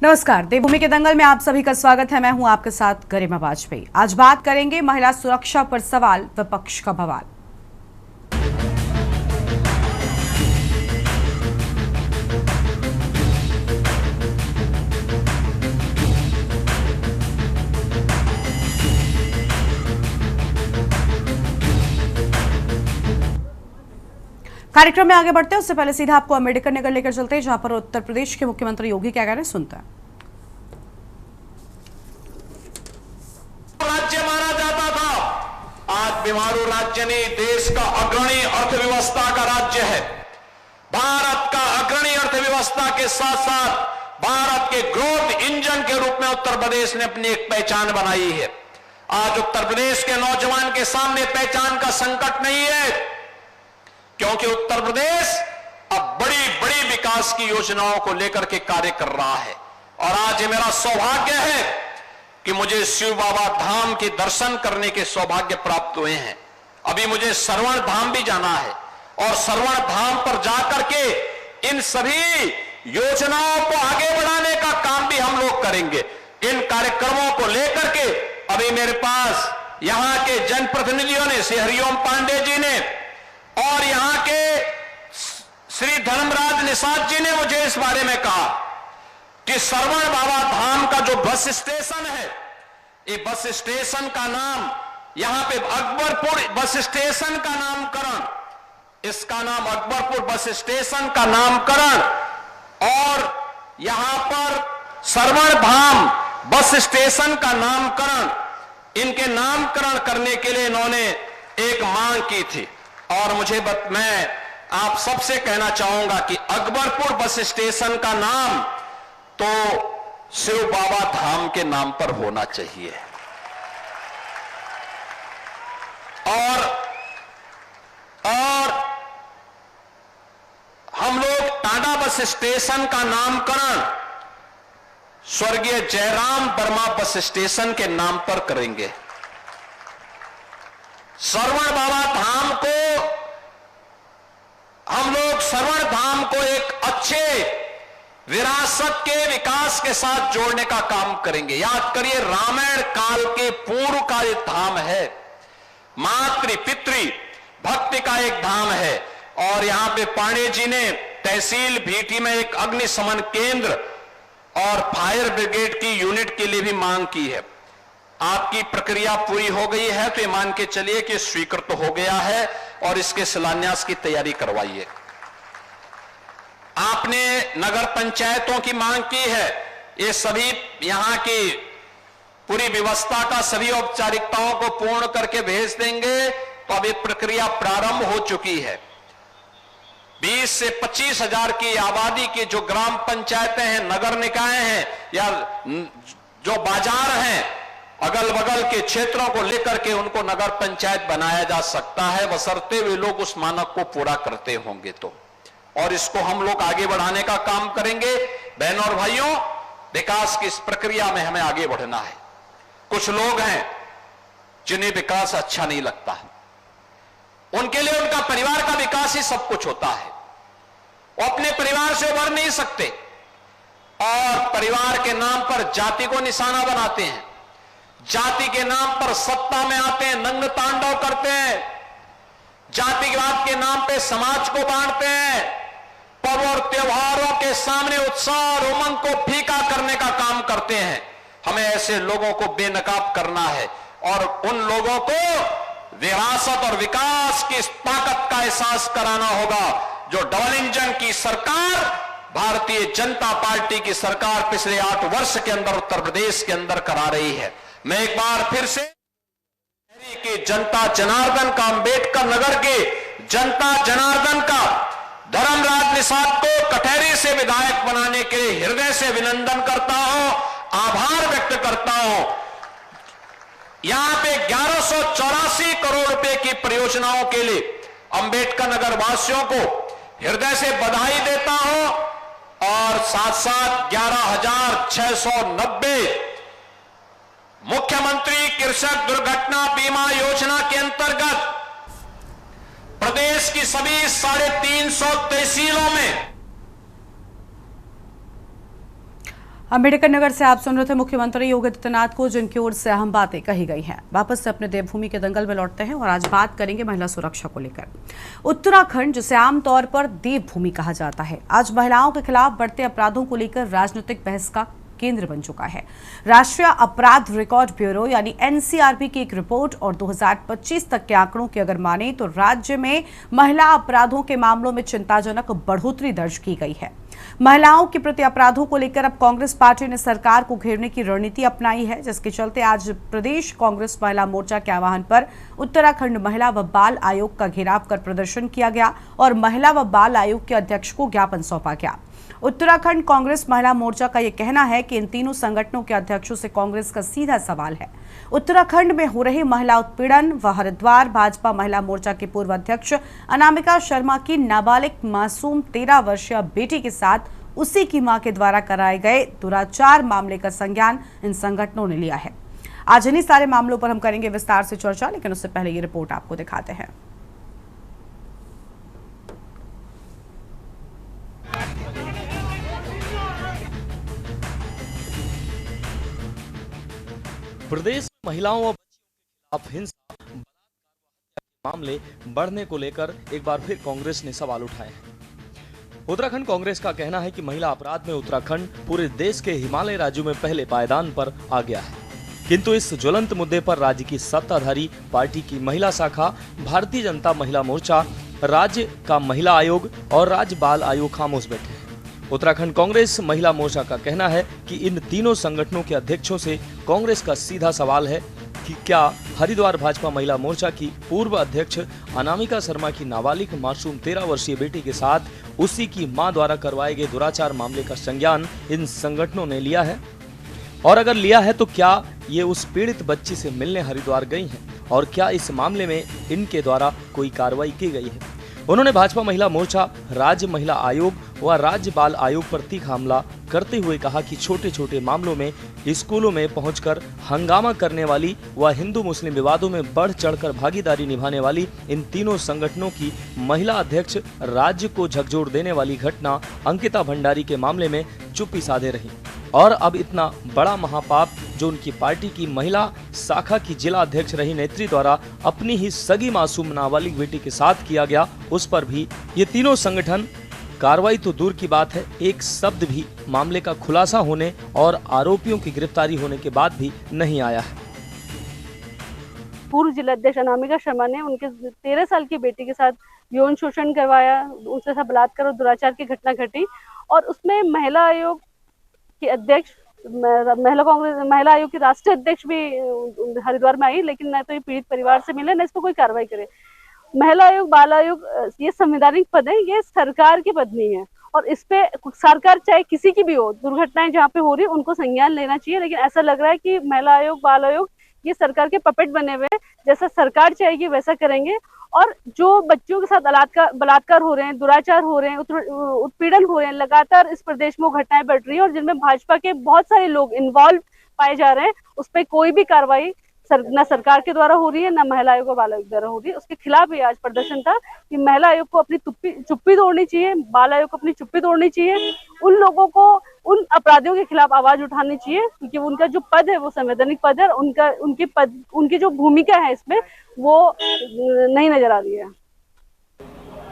नमस्कार, देवभूमि के दंगल में आप सभी का स्वागत है। मैं हूं आपके साथ गरिमा वाजपेयी। आज बात करेंगे महिला सुरक्षा पर सवाल, विपक्ष का बवाल। कार्यक्रम में आगे बढ़ते हैं उससे पहले सीधा आपको अंबेडकर नगर लेकर चलते हैं, जहां पर उत्तर प्रदेश के मुख्यमंत्री योगी क्या कह रहे हैं, सुनते हैं। राज्य माना जाता था, आज बीमारू राज्य नहीं, देश का अग्रणी अर्थव्यवस्था का राज्य है। भारत का अग्रणी अर्थव्यवस्था के साथ साथ भारत के ग्रोथ इंजन के रूप में उत्तर प्रदेश ने अपनी एक पहचान बनाई है। आज उत्तर प्रदेश के नौजवान के सामने पहचान का संकट नहीं है, क्योंकि उत्तर प्रदेश अब बड़ी बड़ी विकास की योजनाओं को लेकर के कार्य कर रहा है। और आज ये मेरा सौभाग्य है कि मुझे शिव बाबा धाम के दर्शन करने के सौभाग्य प्राप्त हुए हैं। अभी मुझे श्रवण धाम भी जाना है और श्रवण धाम पर जाकर के इन सभी योजनाओं को आगे बढ़ाने का काम भी हम लोग करेंगे। इन कार्यक्रमों को लेकर के अभी मेरे पास यहां के जनप्रतिनिधियों ने, श्री हरिओम पांडे जी ने और यहां के श्री धर्मराज निषाद जी ने मुझे इस बारे में कहा कि श्रवण बाबा धाम का जो बस स्टेशन है, ये बस स्टेशन का नाम यहां पे अकबरपुर बस स्टेशन का नामकरण, इसका नाम अकबरपुर बस स्टेशन का नामकरण और यहां पर श्रवण धाम बस स्टेशन का नामकरण, इनके नामकरण करने के लिए इन्होंने एक मांग की थी। और मैं आप सबसे कहना चाहूंगा कि अकबरपुर बस स्टेशन का नाम तो शिव बाबा धाम के नाम पर होना चाहिए। और हम लोग टांडा बस स्टेशन का नामकरण स्वर्गीय जयराम वर्मा बस स्टेशन के नाम पर करेंगे। श्रवण बाबा धाम को हम लोग श्रवण धाम को एक अच्छे विरासत के विकास के साथ जोड़ने का काम करेंगे। याद करिए, रामायण काल के पूर्व का एक धाम है, मातृ पितृ भक्ति का एक धाम है। और यहां पे पांडे जी ने तहसील भीटी में एक अग्निशमन केंद्र और फायर ब्रिगेड की यूनिट के लिए भी मांग की है। आपकी प्रक्रिया पूरी हो गई है तो ये मान के चलिए कि स्वीकृत हो गया है और इसके शिलान्यास की तैयारी करवाइए। आपने नगर पंचायतों की मांग की है, ये सभी यहां की पूरी व्यवस्था का सभी औपचारिकताओं को पूर्ण करके भेज देंगे। तो अब ये प्रक्रिया प्रारंभ हो चुकी है। 20 से 25 हजार की आबादी की जो ग्राम पंचायतें हैं, नगर निकाय हैं या जो बाजार हैं, अगल बगल के क्षेत्रों को लेकर के उनको नगर पंचायत बनाया जा सकता है, बशर्ते वे लोग उस मानक को पूरा करते होंगे तो। और इसको हम लोग आगे बढ़ाने का काम करेंगे। बहनों और भाइयों, विकास की इस प्रक्रिया में हमें आगे बढ़ना है। कुछ लोग हैं जिन्हें विकास अच्छा नहीं लगता, उनके लिए उनका परिवार का विकास ही सब कुछ होता है। वो अपने परिवार से उभर नहीं सकते और परिवार के नाम पर जाति को निशाना बनाते हैं, जाति के नाम पर सत्ता में आते हैं, नग्न तांडव करते हैं, जातिवाद के नाम पे समाज को बांटते हैं, पर्व और त्योहारों के सामने उत्साह और उमंग को फीका करने का काम करते हैं। हमें ऐसे लोगों को बेनकाब करना है और उन लोगों को विरासत और विकास की ताकत का एहसास कराना होगा जो डबल इंजन की सरकार, भारतीय जनता पार्टी की सरकार पिछले 8 वर्ष के अंदर उत्तर प्रदेश के अंदर करा रही है। मैं एक बार फिर से कि जनता जनार्दन का, अंबेडकर नगर के जनता जनार्दन का धर्मराज निषाद को कटहरी से विधायक बनाने के लिए हृदय से अभिनंदन करता हूं, आभार व्यक्त करता हूं। यहां पे 1184 करोड़ रुपए की परियोजनाओं के लिए अंबेडकर नगर वासियों को हृदय से बधाई देता हूं और साथ साथ 11,690 मुख्यमंत्री कृषक दुर्घटना बीमा योजना के अंतर्गत प्रदेश की सभी 350 तहसीलों में अम्बेडकर नगर से आप सुन रहे थे मुख्यमंत्री योगी आदित्यनाथ को, जिनकी ओर से अहम बातें कही गई हैं। वापस से अपने देवभूमि के दंगल में लौटते हैं और आज बात करेंगे महिला सुरक्षा को लेकर। उत्तराखंड, जिसे आमतौर पर देवभूमि कहा जाता है, आज महिलाओं के खिलाफ बढ़ते अपराधों को लेकर राजनीतिक बहस का केंद्र बन चुका है। राष्ट्रीय अपराध रिकॉर्ड ब्यूरो यानी एनसीआरबी की एक रिपोर्ट और 2025 तक के आंकड़ों की अगर माने तो राज्य में महिला अपराधों के मामलों में चिंताजनक बढ़ोतरी दर्ज की गई है। महिलाओं के प्रति अपराधों को लेकर अब कांग्रेस पार्टी ने सरकार को घेरने की रणनीति अपनाई है, जिसके चलते आज प्रदेश कांग्रेस महिला मोर्चा के आह्वान पर उत्तराखंड महिला व बाल आयोग का घेराव कर प्रदर्शन किया गया और महिला व बाल आयोग के अध्यक्ष को ज्ञापन सौंपा गया। उत्तराखंड कांग्रेस महिला मोर्चा का यह कहना है कि इन तीनों संगठनों के अध्यक्षों से कांग्रेस का सीधा सवाल है। उत्तराखंड में हो रहे महिला उत्पीड़न व हरिद्वार भाजपा महिला मोर्चा के पूर्व अध्यक्ष अनामिका शर्मा की नाबालिग मासूम 13 वर्षीय बेटी के साथ उसी की मां के द्वारा कराए गए दुराचार मामले का संज्ञान इन संगठनों ने लिया है। आज इन्हीं सारे मामलों पर हम करेंगे विस्तार से चर्चा, लेकिन उससे पहले ये रिपोर्ट आपको दिखाते हैं। प्रदेश में महिलाओं और बच्चियों के खिलाफ हिंसा, बलात्कार के मामले बढ़ने को लेकर एक बार फिर कांग्रेस ने सवाल उठाए हैं। उत्तराखंड कांग्रेस का कहना है कि महिला अपराध में उत्तराखंड पूरे देश के हिमालय राज्यों में पहले पायदान पर आ गया है, किंतु इस ज्वलंत मुद्दे पर राज्य की सत्ताधारी पार्टी की महिला शाखा भारतीय जनता महिला मोर्चा, राज्य का महिला आयोग और राज्य बाल आयोग खामोश बैठे हैं। उत्तराखंड कांग्रेस महिला मोर्चा का कहना है कि इन तीनों संगठनों के अध्यक्षों से कांग्रेस का सीधा सवाल है कि क्या हरिद्वार भाजपा महिला मोर्चा की पूर्व अध्यक्ष अनामिका शर्मा की नाबालिग मासूम 13 वर्षीय बेटी के साथ उसी की मां द्वारा करवाए गए दुराचार मामले का संज्ञान इन संगठनों ने लिया है, और अगर लिया है तो क्या ये उस पीड़ित बच्ची से मिलने हरिद्वार गई हैं और क्या इस मामले में इनके द्वारा कोई कार्रवाई की गई है। उन्होंने भाजपा महिला मोर्चा, राज्य महिला आयोग व राज्य बाल आयोग पर तीखा हमला करते हुए कहा कि छोटे छोटे मामलों में स्कूलों में पहुंचकर हंगामा करने वाली व हिंदू मुस्लिम विवादों में बढ़ चढ़कर भागीदारी निभाने वाली इन तीनों संगठनों की महिला अध्यक्ष राज्य को झकझोर देने वाली घटना अंकिता भंडारी के मामले में चुप्पी साधे रही, और अब इतना बड़ा महापाप जो उनकी पार्टी की महिला शाखा की जिला अध्यक्ष रही नेत्री द्वारा अपनी ही सगी मासूम नाबालिग बेटी के साथ किया गया, उस पर भी ये तीनों संगठन कार्रवाई तो दूर की बात है, एक शब्द भी मामले का खुलासा होने और आरोपियों की गिरफ्तारी होने के बाद भी नहीं आया है। पूर्व जिला अध्यक्ष अनामिका शर्मा ने उनके 13 साल की बेटी के साथ यौन शोषण करवाया, उसके साथ बलात्कार और दुराचार की घटना घटी, और उसमें महिला आयोग के अध्यक्ष, महिला आयोग की राष्ट्रीय अध्यक्ष भी हरिद्वार में आई, लेकिन न तो ये पीड़ित परिवार से मिले, न इस पर कोई कार्रवाई करे। महिला आयोग, बाल आयोग ये संवैधानिक पद है, ये सरकार के पद नहीं है, और इस पे सरकार चाहे किसी की भी हो, दुर्घटनाएं जहाँ पे हो रही है उनको संज्ञान लेना चाहिए। लेकिन ऐसा लग रहा है कि महिला आयोग, बाल आयोग ये सरकार के पपेट बने हुए हैं, जैसा सरकार चाहेगी वैसा करेंगे। और जो बच्चों के साथ बलात्कार हो रहे हैं, दुराचार हो रहे हैं, उत्पीड़न हो रहे हैं, लगातार इस प्रदेश में घटनाएं बढ़ रही है, और जिनमें भाजपा के बहुत सारे लोग इन्वॉल्व पाए जा रहे हैं, उस पर कोई भी कार्रवाई न सरकार के द्वारा हो रही है, न महिला आयोग और बाल आयोग द्वारा हो रही है। उसके खिलाफ भी आज प्रदर्शन था कि महिला आयोग को अपनी चुप्पी तोड़नी चाहिए, बाल आयोग को अपनी चुप्पी तोड़नी चाहिए, उन लोगों को, उन अपराधियों के खिलाफ आवाज उठानी चाहिए, क्योंकि उनका जो पद है वो संवैधानिक पद है, उनकी जो भूमिका है इसमें वो नहीं नजर आ रही है।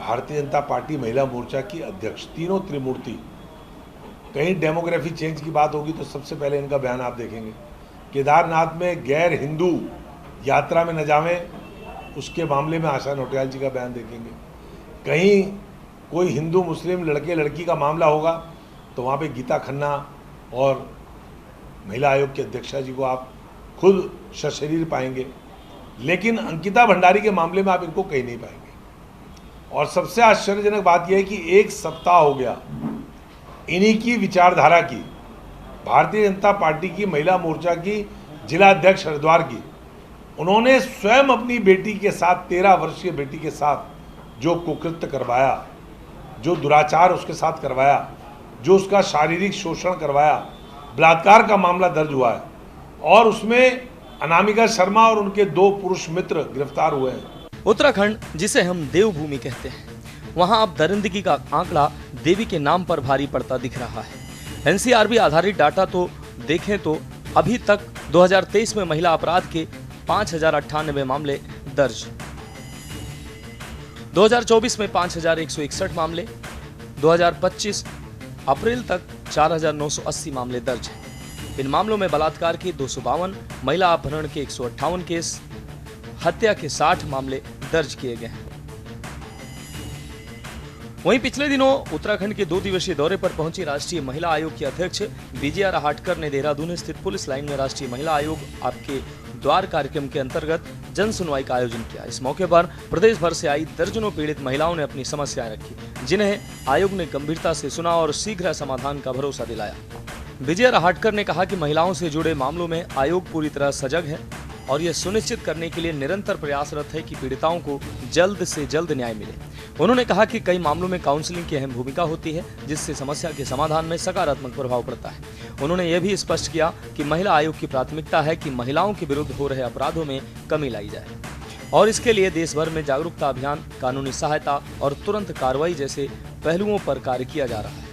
भारतीय जनता पार्टी महिला मोर्चा की अध्यक्ष तीनों त्रिमूर्ति, कहीं डेमोग्राफी चेंज की बात होगी तो सबसे पहले इनका बयान आप देखेंगे। केदारनाथ में गैर हिंदू यात्रा में न जावें, उसके मामले में आशा नोटियाल जी का बयान देखेंगे। कहीं कोई हिंदू मुस्लिम लड़के लड़की का मामला होगा तो वहाँ पे गीता खन्ना और महिला आयोग की अध्यक्षा जी को आप खुद सशरीर पाएंगे, लेकिन अंकिता भंडारी के मामले में आप इनको कहीं नहीं पाएंगे। और सबसे आश्चर्यजनक बात यह है कि एक सप्ताह हो गया इन्हीं की विचारधारा की, भारतीय जनता पार्टी की महिला मोर्चा की जिला अध्यक्ष हरिद्वार की, उन्होंने स्वयं अपनी बेटी के साथ, 13 वर्षीय बेटी के साथ जो कुकृत्य करवाया, जो दुराचार उसके साथ करवाया, जो उसका शारीरिक शोषण करवाया, बलात्कार का मामला दर्ज हुआ है, और उसमें अनामिका शर्मा और उनके 2 पुरुष मित्र गिरफ्तार हुए हैं। उत्तराखंड, जिसे हम देवभूमि कहते हैं, वहां अब दरिंदगी का आंकड़ा देवी के नाम पर भारी पड़ता दिख रहा है। एनसीआरबी आधारित डाटा तो देखें तो अभी तक 2023 में महिला अपराध के 5098 मामले दर्ज, 2024 में 5161 मामले, 2025 अप्रैल तक 4980 मामले दर्ज हैं। इन मामलों में बलात्कार के 252, महिला अपहरण के 158 केस, हत्या के 60 मामले दर्ज किए गए हैं। वहीं पिछले दिनों उत्तराखंड के 2 दिवसीय दौरे पर पहुंची राष्ट्रीय महिला आयोग की अध्यक्ष विजया राहटकर ने देहरादून स्थित पुलिस लाइन में राष्ट्रीय महिला आयोग आपके द्वार कार्यक्रम के अंतर्गत जन सुनवाई का आयोजन किया। इस मौके पर प्रदेश भर से आई दर्जनों पीड़ित महिलाओं ने अपनी समस्याएं रखी, जिन्हें आयोग ने गंभीरता से सुना और शीघ्र समाधान का भरोसा दिलाया। विजया राहटकर ने कहा कि महिलाओं से जुड़े मामलों में आयोग पूरी तरह सजग है और यह सुनिश्चित करने के लिए निरंतर प्रयासरत है कि पीड़िताओं को जल्द से जल्द न्याय मिले। उन्होंने कहा कि कई मामलों में काउंसलिंग की अहम भूमिका होती है, जिससे समस्या के समाधान में सकारात्मक प्रभाव पड़ता है। उन्होंने यह भी स्पष्ट किया कि महिला आयोग की प्राथमिकता है कि महिलाओं के विरुद्ध हो रहे अपराधों में कमी लाई जाए और इसके लिए देश भर में जागरूकता अभियान, कानूनी सहायता और तुरंत कार्रवाई जैसे पहलुओं पर कार्य किया जा रहा है।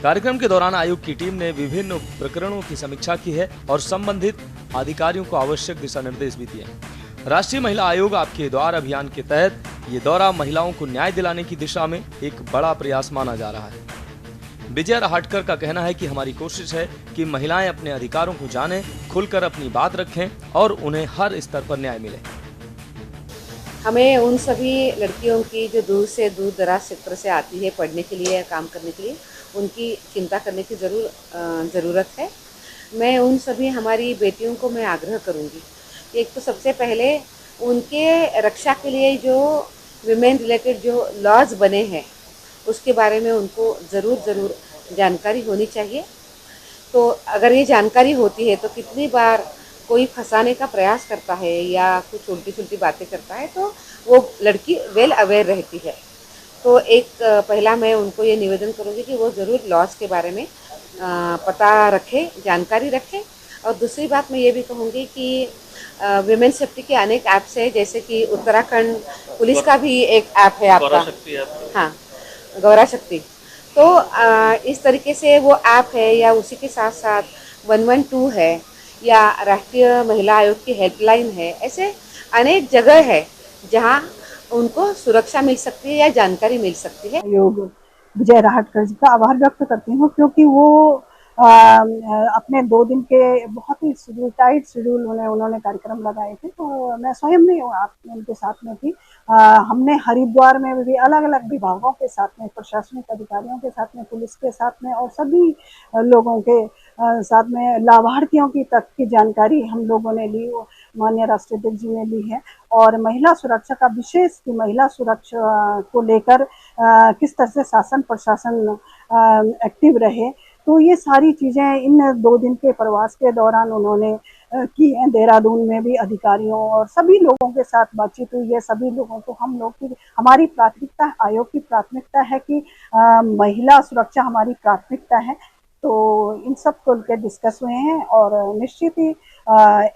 कार्यक्रम के दौरान आयोग की टीम ने विभिन्न प्रकरणों की समीक्षा की है और संबंधित अधिकारियों को आवश्यक दिशा निर्देश भी दिए। राष्ट्रीय महिला आयोग आपके द्वार अभियान के तहत ये दौरा महिलाओं को न्याय दिलाने की दिशा में एक बड़ा प्रयास माना जा रहा है। विजय राहटकर का कहना है कि हमारी कोशिश है कि महिलाएं अपने अधिकारों को जानें, खुलकर अपनी बात रखें और उन्हें हर स्तर पर न्याय मिले। हमें उन सभी लड़कियों की जो दूर से दूर दराज क्षेत्र से आती है पढ़ने के लिए या काम करने के लिए, उनकी चिंता करने की ज़रूरत है। मैं उन सभी हमारी बेटियों को मैं आग्रह करूंगी, एक तो सबसे पहले उनके रक्षा के लिए जो विमेन रिलेटेड जो लॉज बने हैं उसके बारे में उनको ज़रूर जानकारी होनी चाहिए। तो अगर ये जानकारी होती है तो कितनी बार कोई फंसाने का प्रयास करता है या कुछ उल्टी सुल्टी बातें करता है तो वो लड़की वेल अवेयर रहती है। तो एक पहला मैं उनको ये निवेदन करूँगी कि वो ज़रूर लॉज के बारे में पता रखें, जानकारी रखें। और दूसरी बात मैं ये भी कहूँगी कि विमेन सेफ्टी के अनेक ऐप्स है, जैसे कि उत्तराखंड पुलिस का भी एक ऐप है आपका, हाँ गौरा शक्ति। तो इस तरीके से वो ऐप है या उसी के साथ साथ 112 है या राष्ट्रीय महिला आयोग की हेल्पलाइन है, ऐसे अनेक जगह है जहाँ उनको सुरक्षा मिल सकती है या जानकारी मिल सकती है। आयोग विजय राहटकर जी का आभार व्यक्त करती हूँ, क्योंकि वो अपने 2 दिन के बहुत ही टाइट शेड्यूल उन्होंने कार्यक्रम लगाए थे। तो मैं स्वयं नहीं हूँ, आप उनके साथ में थी। हमने हरिद्वार में भी अलग अलग विभागों के साथ में, प्रशासनिक अधिकारियों के साथ में, पुलिस के साथ में और सभी लोगों के साथ में लाभार्थियों की तक की जानकारी हम लोगों ने ली, माननीय राष्ट्राध्यक्ष जी ने ली है। और महिला सुरक्षा का विशेष कि महिला सुरक्षा को लेकर किस तरह से शासन प्रशासन एक्टिव रहे, तो ये सारी चीज़ें इन 2 दिन के प्रवास के दौरान उन्होंने की हैं। देहरादून में भी अधिकारियों और सभी लोगों के साथ बातचीत हुई है। सभी लोगों को हम लोग की हमारी प्राथमिकता, आयोग की प्राथमिकता है कि महिला सुरक्षा हमारी प्राथमिकता है। तो इन सब को लेकर डिस्कस हुए हैं और निश्चित ही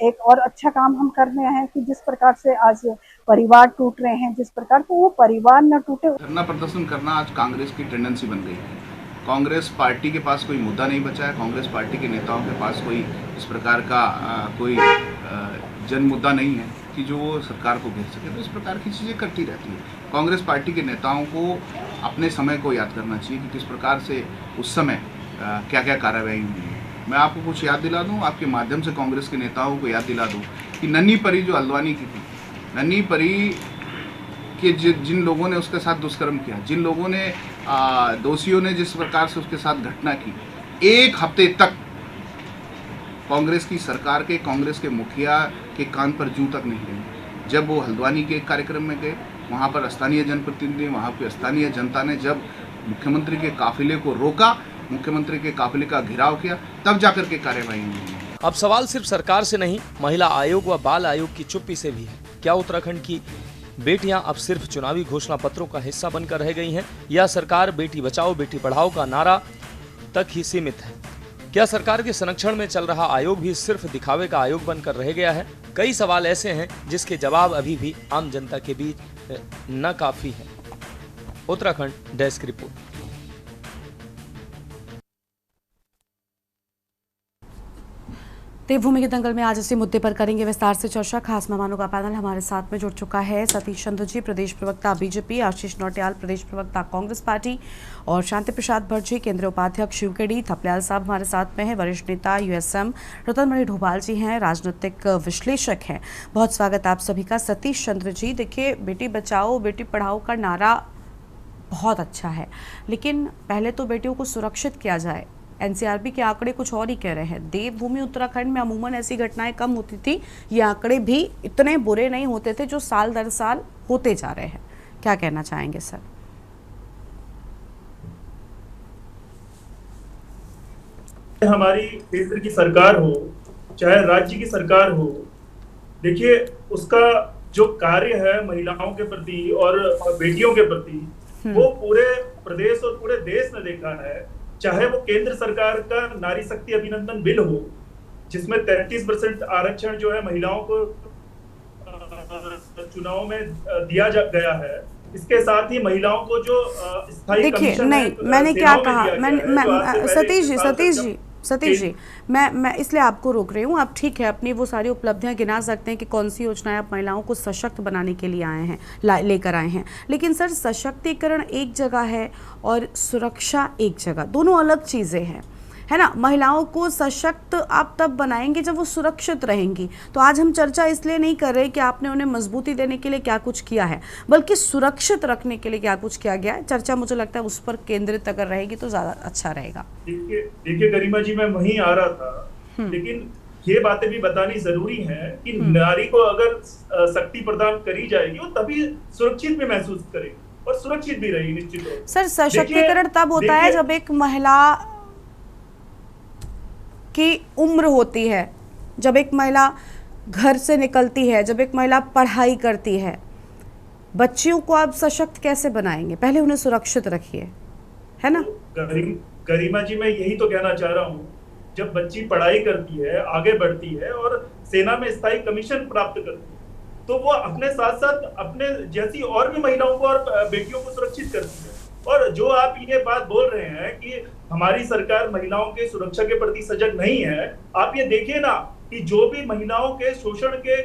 एक और अच्छा काम हम कर रहे हैं कि जिस प्रकार से आज परिवार टूट रहे हैं, जिस प्रकार को वो परिवार न टूटे। धरना प्रदर्शन करना आज कांग्रेस की टेंडेंसी बन गई है। कांग्रेस पार्टी के पास कोई मुद्दा नहीं बचा है। कांग्रेस पार्टी के नेताओं के पास कोई इस प्रकार का कोई जन मुद्दा नहीं है कि जो वो सरकार को घेर सके। तो इस प्रकार की चीज़ें करती रहती है। कांग्रेस पार्टी के नेताओं को अपने समय को याद करना चाहिए कि किस प्रकार से उस समय क्या क्या कार्रवाई हुई है। मैं आपको कुछ याद दिला दूं, आपके माध्यम से कांग्रेस के नेताओं को याद दिला दूं कि नन्ही परी जो हल्द्वानी की थी, नन्ही परी के जिन लोगों ने उसके साथ दुष्कर्म किया, जिन लोगों ने दोषियों ने जिस प्रकार से उसके साथ घटना की, 1 हफ्ते तक कांग्रेस की सरकार के, कांग्रेस के मुखिया के कान पर जूं तक नहीं लगी। जब वो हल्द्वानी के एक कार्यक्रम में गए, वहाँ पर स्थानीय जनप्रतिनिधि, वहाँ पर स्थानीय जनता ने जब मुख्यमंत्री के काफिले को रोका, मुख्यमंत्री के काफिले का घेराव किया, तब जाकर के कार्रवाई हुई। अब सवाल सिर्फ सरकार से नहीं, महिला आयोग व बाल आयोग की चुप्पी से भी है। क्या उत्तराखंड की बेटियां अब सिर्फ चुनावी घोषणा पत्रों का हिस्सा बनकर रह गई हैं, या सरकार बेटी बचाओ बेटी पढ़ाओ का नारा तक ही सीमित है? क्या सरकार के संरक्षण में चल रहा आयोग भी सिर्फ दिखावे का आयोग बनकर रह गया है? कई सवाल ऐसे हैं जिसके जवाब अभी भी आम जनता के बीच न काफी है। Uttarakhand desk report. देवभूमि के दंगल में आज इसी मुद्दे पर करेंगे विस्तार से चर्चा। खास मेहमानों का पैनल हमारे साथ में जुड़ चुका है। सतीश चंद्र जी, प्रदेश प्रवक्ता बीजेपी, आशीष नौटियाल, प्रदेश प्रवक्ता कांग्रेस पार्टी, और शांति प्रसाद भट्ट जी, केंद्रीय उपाध्यक्ष यूकेडी। थपलियाल साहब हमारे साथ में है, वरिष्ठ नेता यूएसएम। रतनमणि ढोभाल जी हैं, राजनीतिक विश्लेषक हैं। बहुत स्वागत आप सभी का। सतीश चंद्र जी, देखिए, बेटी बचाओ बेटी पढ़ाओ का नारा बहुत अच्छा है, लेकिन पहले तो बेटियों को सुरक्षित किया जाए। एनसीआरबी के आंकड़े कुछ और ही कह रहे हैं। देवभूमि उत्तराखंड में अमूमन ऐसी घटनाएं कम होती थी, ये आंकड़े भी इतने बुरे नहीं होते थे जो साल दर साल होते जा रहे हैं। क्या कहना चाहेंगे सर? हमारी केंद्र की सरकार हो चाहे राज्य की सरकार हो, देखिए उसका जो कार्य है महिलाओं के प्रति और बेटियों के प्रति, वो पूरे प्रदेश और पूरे देश ने देखा है। चाहे वो केंद्र सरकार का नारी शक्ति अभिनंदन बिल हो, जिसमें 33% आरक्षण जो है महिलाओं को चुनाव में दिया गया है, इसके साथ ही महिलाओं को जो स्थायी कमीशन नहीं, मैंने क्या कहा, सतीश जी, मैं इसलिए आपको रोक रही हूँ। आप ठीक है अपनी वो सारी उपलब्धियां गिना सकते हैं कि कौन सी योजनाएं आप महिलाओं को सशक्त बनाने के लिए आए हैं, लेकर आए हैं, लेकिन सर सशक्तिकरण एक जगह है और सुरक्षा एक जगह, दोनों अलग चीज़ें हैं, है ना। महिलाओं को सशक्त आप तब बनाएंगे जब वो सुरक्षित रहेंगी। तो आज हम चर्चा इसलिए नहीं कर रहे कि आपने उन्हें मजबूती देने के लिए क्या कुछ किया है, बल्कि सुरक्षित रखने के लिए क्या कुछ किया गया है। चर्चा मुझे लगता है उस पर केंद्रित अगर रहेगी तो ज्यादा अच्छा रहेगा। देखिए गरिमा जी, मैं वहीं आ रहा था, लेकिन ये बातें भी बतानी जरूरी है कि नारी को अगर शक्ति प्रदान करी जाएगी वो तभी सुरक्षित भी महसूस करेगी और सुरक्षित भी रहेगी निश्चित रूप से। सर सशक्तिकरण तब होता है जब एक महिला की उम्र होती है, जब एक महिला घर से निकलती है, जब एक महिला पढ़ाई करती है। बच्चियों को आप सशक्त कैसे बनाएंगे? पहले उन्हें सुरक्षित रखिए, है ना। गरिमा जी, मैं यही तो कहना चाह रहा हूँ, जब बच्ची पढ़ाई करती है, आगे बढ़ती है और सेना में स्थायी कमीशन प्राप्त करती है, तो वो अपने साथ साथ अपने जैसी और भी महिलाओं को और बेटियों को सुरक्षित करती है। और जो आप ये बात बोल रहे हैं कि हमारी सरकार महिलाओं के सुरक्षा के प्रति सजग नहीं है, आप ये देखिए ना कि जो भी महिलाओं के शोषण के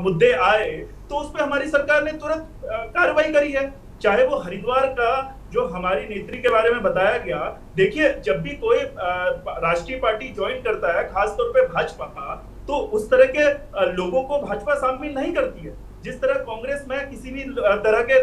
मुद्दे आए तो उस पर हमारी सरकार ने तुरंत कार्रवाई करी है। चाहे वो हरिद्वार का जो हमारी नेत्री के बारे में बताया गया, देखिए जब भी कोई राष्ट्रीय पार्टी ज्वाइन करता है, खासतौर पे भाजपा का, तो उस तरह के लोगों को भाजपा शामिल नहीं करती है। जिस तरह कांग्रेस में किसी भी तरह के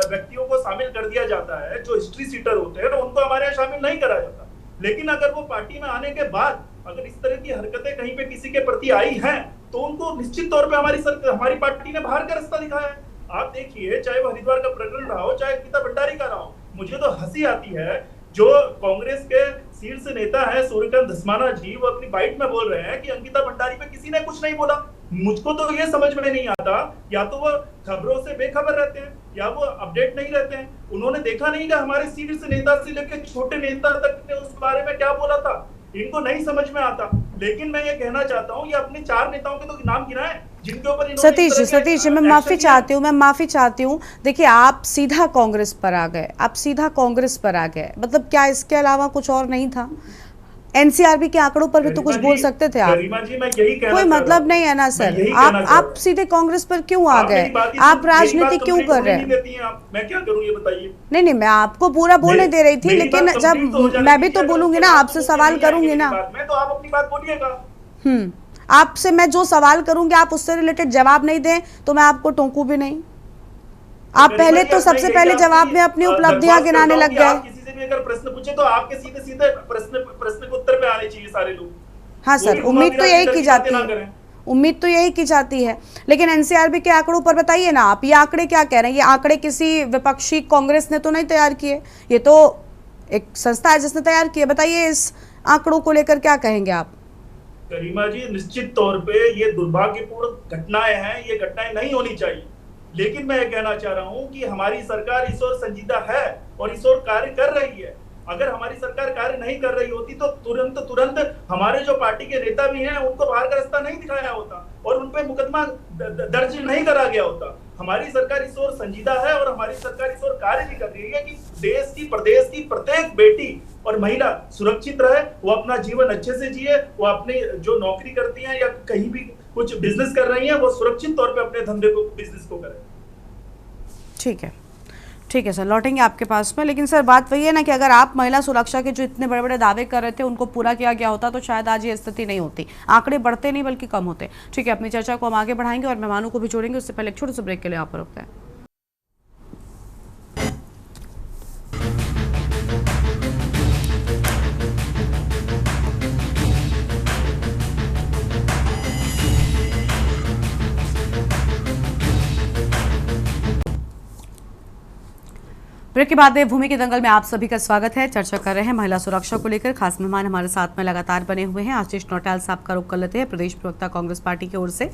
व्यक्तियों को शामिल कर दिया जाता है जो हिस्ट्री सीटर होते हैं, तो उनको हमारे यहाँ शामिल नहीं करा जाता। लेकिन अगर वो पार्टी में आने के बाद अगर इस तरह की हरकतें कहीं पे किसी के प्रति आई हैं, तो उनको निश्चित तौर पे हमारी पार्टी ने बाहर का रास्ता दिखाया है। आप देखिए, चाहे वो हरिद्वार का प्रकरण रहा हो, चाहे अंकिता भंडारी का रहा हो, मुझे तो हंसी आती है जो कांग्रेस के शीर्ष नेता है सूर्यकांत धस्माना जी, वो अपनी बाइट में बोल रहे हैं कि अंकिता भंडारी पे किसी ने कुछ नहीं बोला। मुझको तो ये समझ में नहीं आता, या तो वो खबरों से बेखबर रहते हैं या वो अपडेट नहीं रहते हैं। उन्होंने देखा नहीं कि हमारे शीर्ष नेता से लेकर छोटे नेता तक ने उस बारे में क्या बोला था, इनको नहीं समझ में आता। लेकिन मैं ये कहना चाहता हूँ, ये अपने 4 नेताओं के तो नाम गिनाएं जिनके ऊपर सतीश जी, मैं माफी चाहती हूँ। देखिए, आप सीधा कांग्रेस पर आ गए, मतलब क्या इसके अलावा कुछ और नहीं था? एनसीआरबी के आंकड़ों पर भी तो कुछ बोल सकते थे आप। जी, मैं यही कहना कोई मतलब नहीं है ना सर। आप सीधे कांग्रेस पर क्यों आ गए? आप राजनीति क्यों कर रहे हैं? मैं क्या करूं ये बताइए। नहीं, मैं आपको पूरा बोलने दे रही थी, लेकिन जब मैं भी तो बोलूंगी ना, आपसे सवाल करूंगी ना। मैं तो आप अपनी बात बोलिएगा। आपसे मैं जो सवाल करूंगी आप उससे रिलेटेड जवाब नहीं दें तो मैं आपको टोकू भी नहीं। आप पहले तो सबसे पहले जवाब में अपनी उपलब्धियां गिनाने लग गए। किसी से भी अगर प्रश्न पूछे तो आपके सीधे प्रश्न के उत्तर पे आने चाहिए सारे लोग। हाँ सर, उम्मीद तो यही की जाती है, लेकिन एनसीआरबी के आंकड़ों पर बताइए ना आप, ये आंकड़े क्या कह रहे हैं? ये आंकड़े किसी विपक्षी कांग्रेस ने तो नहीं तैयार किए, ये तो एक संस्था है जिसने तैयार किए। बताइए इस आंकड़ों को लेकर क्या कहेंगे आप? गरिमा जी, निश्चित तौर पे ये दुर्भाग्यपूर्ण घटनाएं हैं, ये घटनाएं नहीं होनी चाहिए। लेकिन मैं ये कहना चाह रहा हूं कि हमारी सरकार इस ओर संजीदा है और इस ओर कार्य कर रही है। अगर हमारी सरकार कार्य नहीं कर रही होती तो तुरंत हमारे जो पार्टी के नेता भी हैं उनको बाहर का रास्ता नहीं दिखाया होता और उन पे मुकदमा दर्ज नहीं करा गया होता। हमारी सरकार इस ओर संजीदा है और हमारी सरकार इस ओर कार्य भी कर रही है कि देश की प्रदेश की प्रत्येक बेटी और महिला सुरक्षित रहे, वो अपना जीवन अच्छे से जिए, वो अपनी जो नौकरी करती हैं या कहीं भी कुछ बिजनेस कर रही हैं, वो सुरक्षित तौर पे अपने धंधे को, बिजनेस को करें। ठीक है सर, लौटेंगे आपके पास में। लेकिन सर बात वही है ना कि अगर आप महिला सुरक्षा के जो इतने बड़े बड़े दावे कर रहे थे उनको पूरा किया गया होता तो शायद आज ये स्थिति नहीं होती, आंकड़े बढ़ते नहीं बल्कि कम होते। ठीक है, अपनी चर्चा को हम आगे बढ़ाएंगे और मेहमानों को भी जोड़ेंगे, उससे पहले एक छोटे से ब्रेक के लिए यहाँ पर रुकते हैं। ब्रेक के बाद देवभूमि के दंगल में आप सभी का स्वागत है। चर्चा कर रहे हैं महिला सुरक्षा को लेकर। खास मेहमान हमारे साथ में लगातार बने हुए हैं। आशीष नौटियाल साहब का रुख कर लेते हैं, प्रदेश प्रवक्ता कांग्रेस पार्टी की ओर से।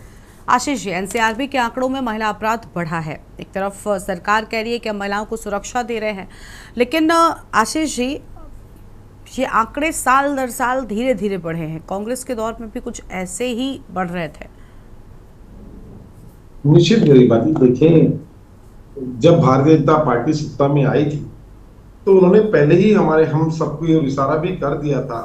आशीष जी, एनसीआरबी के आंकड़ों में महिला अपराध बढ़ा है। एक तरफ सरकार कह रही है कि हम महिलाओं को सुरक्षा दे रहे हैं, लेकिन आशीष जी ये आंकड़े साल दर साल धीरे धीरे बढ़े हैं। कांग्रेस के दौर में भी कुछ ऐसे ही बढ़ रहे थे। निश्चित गरीबाती देखें, जब भारतीय जनता पार्टी सत्ता में आई थी तो उन्होंने पहले ही हम सबको ये इशारा भी कर दिया था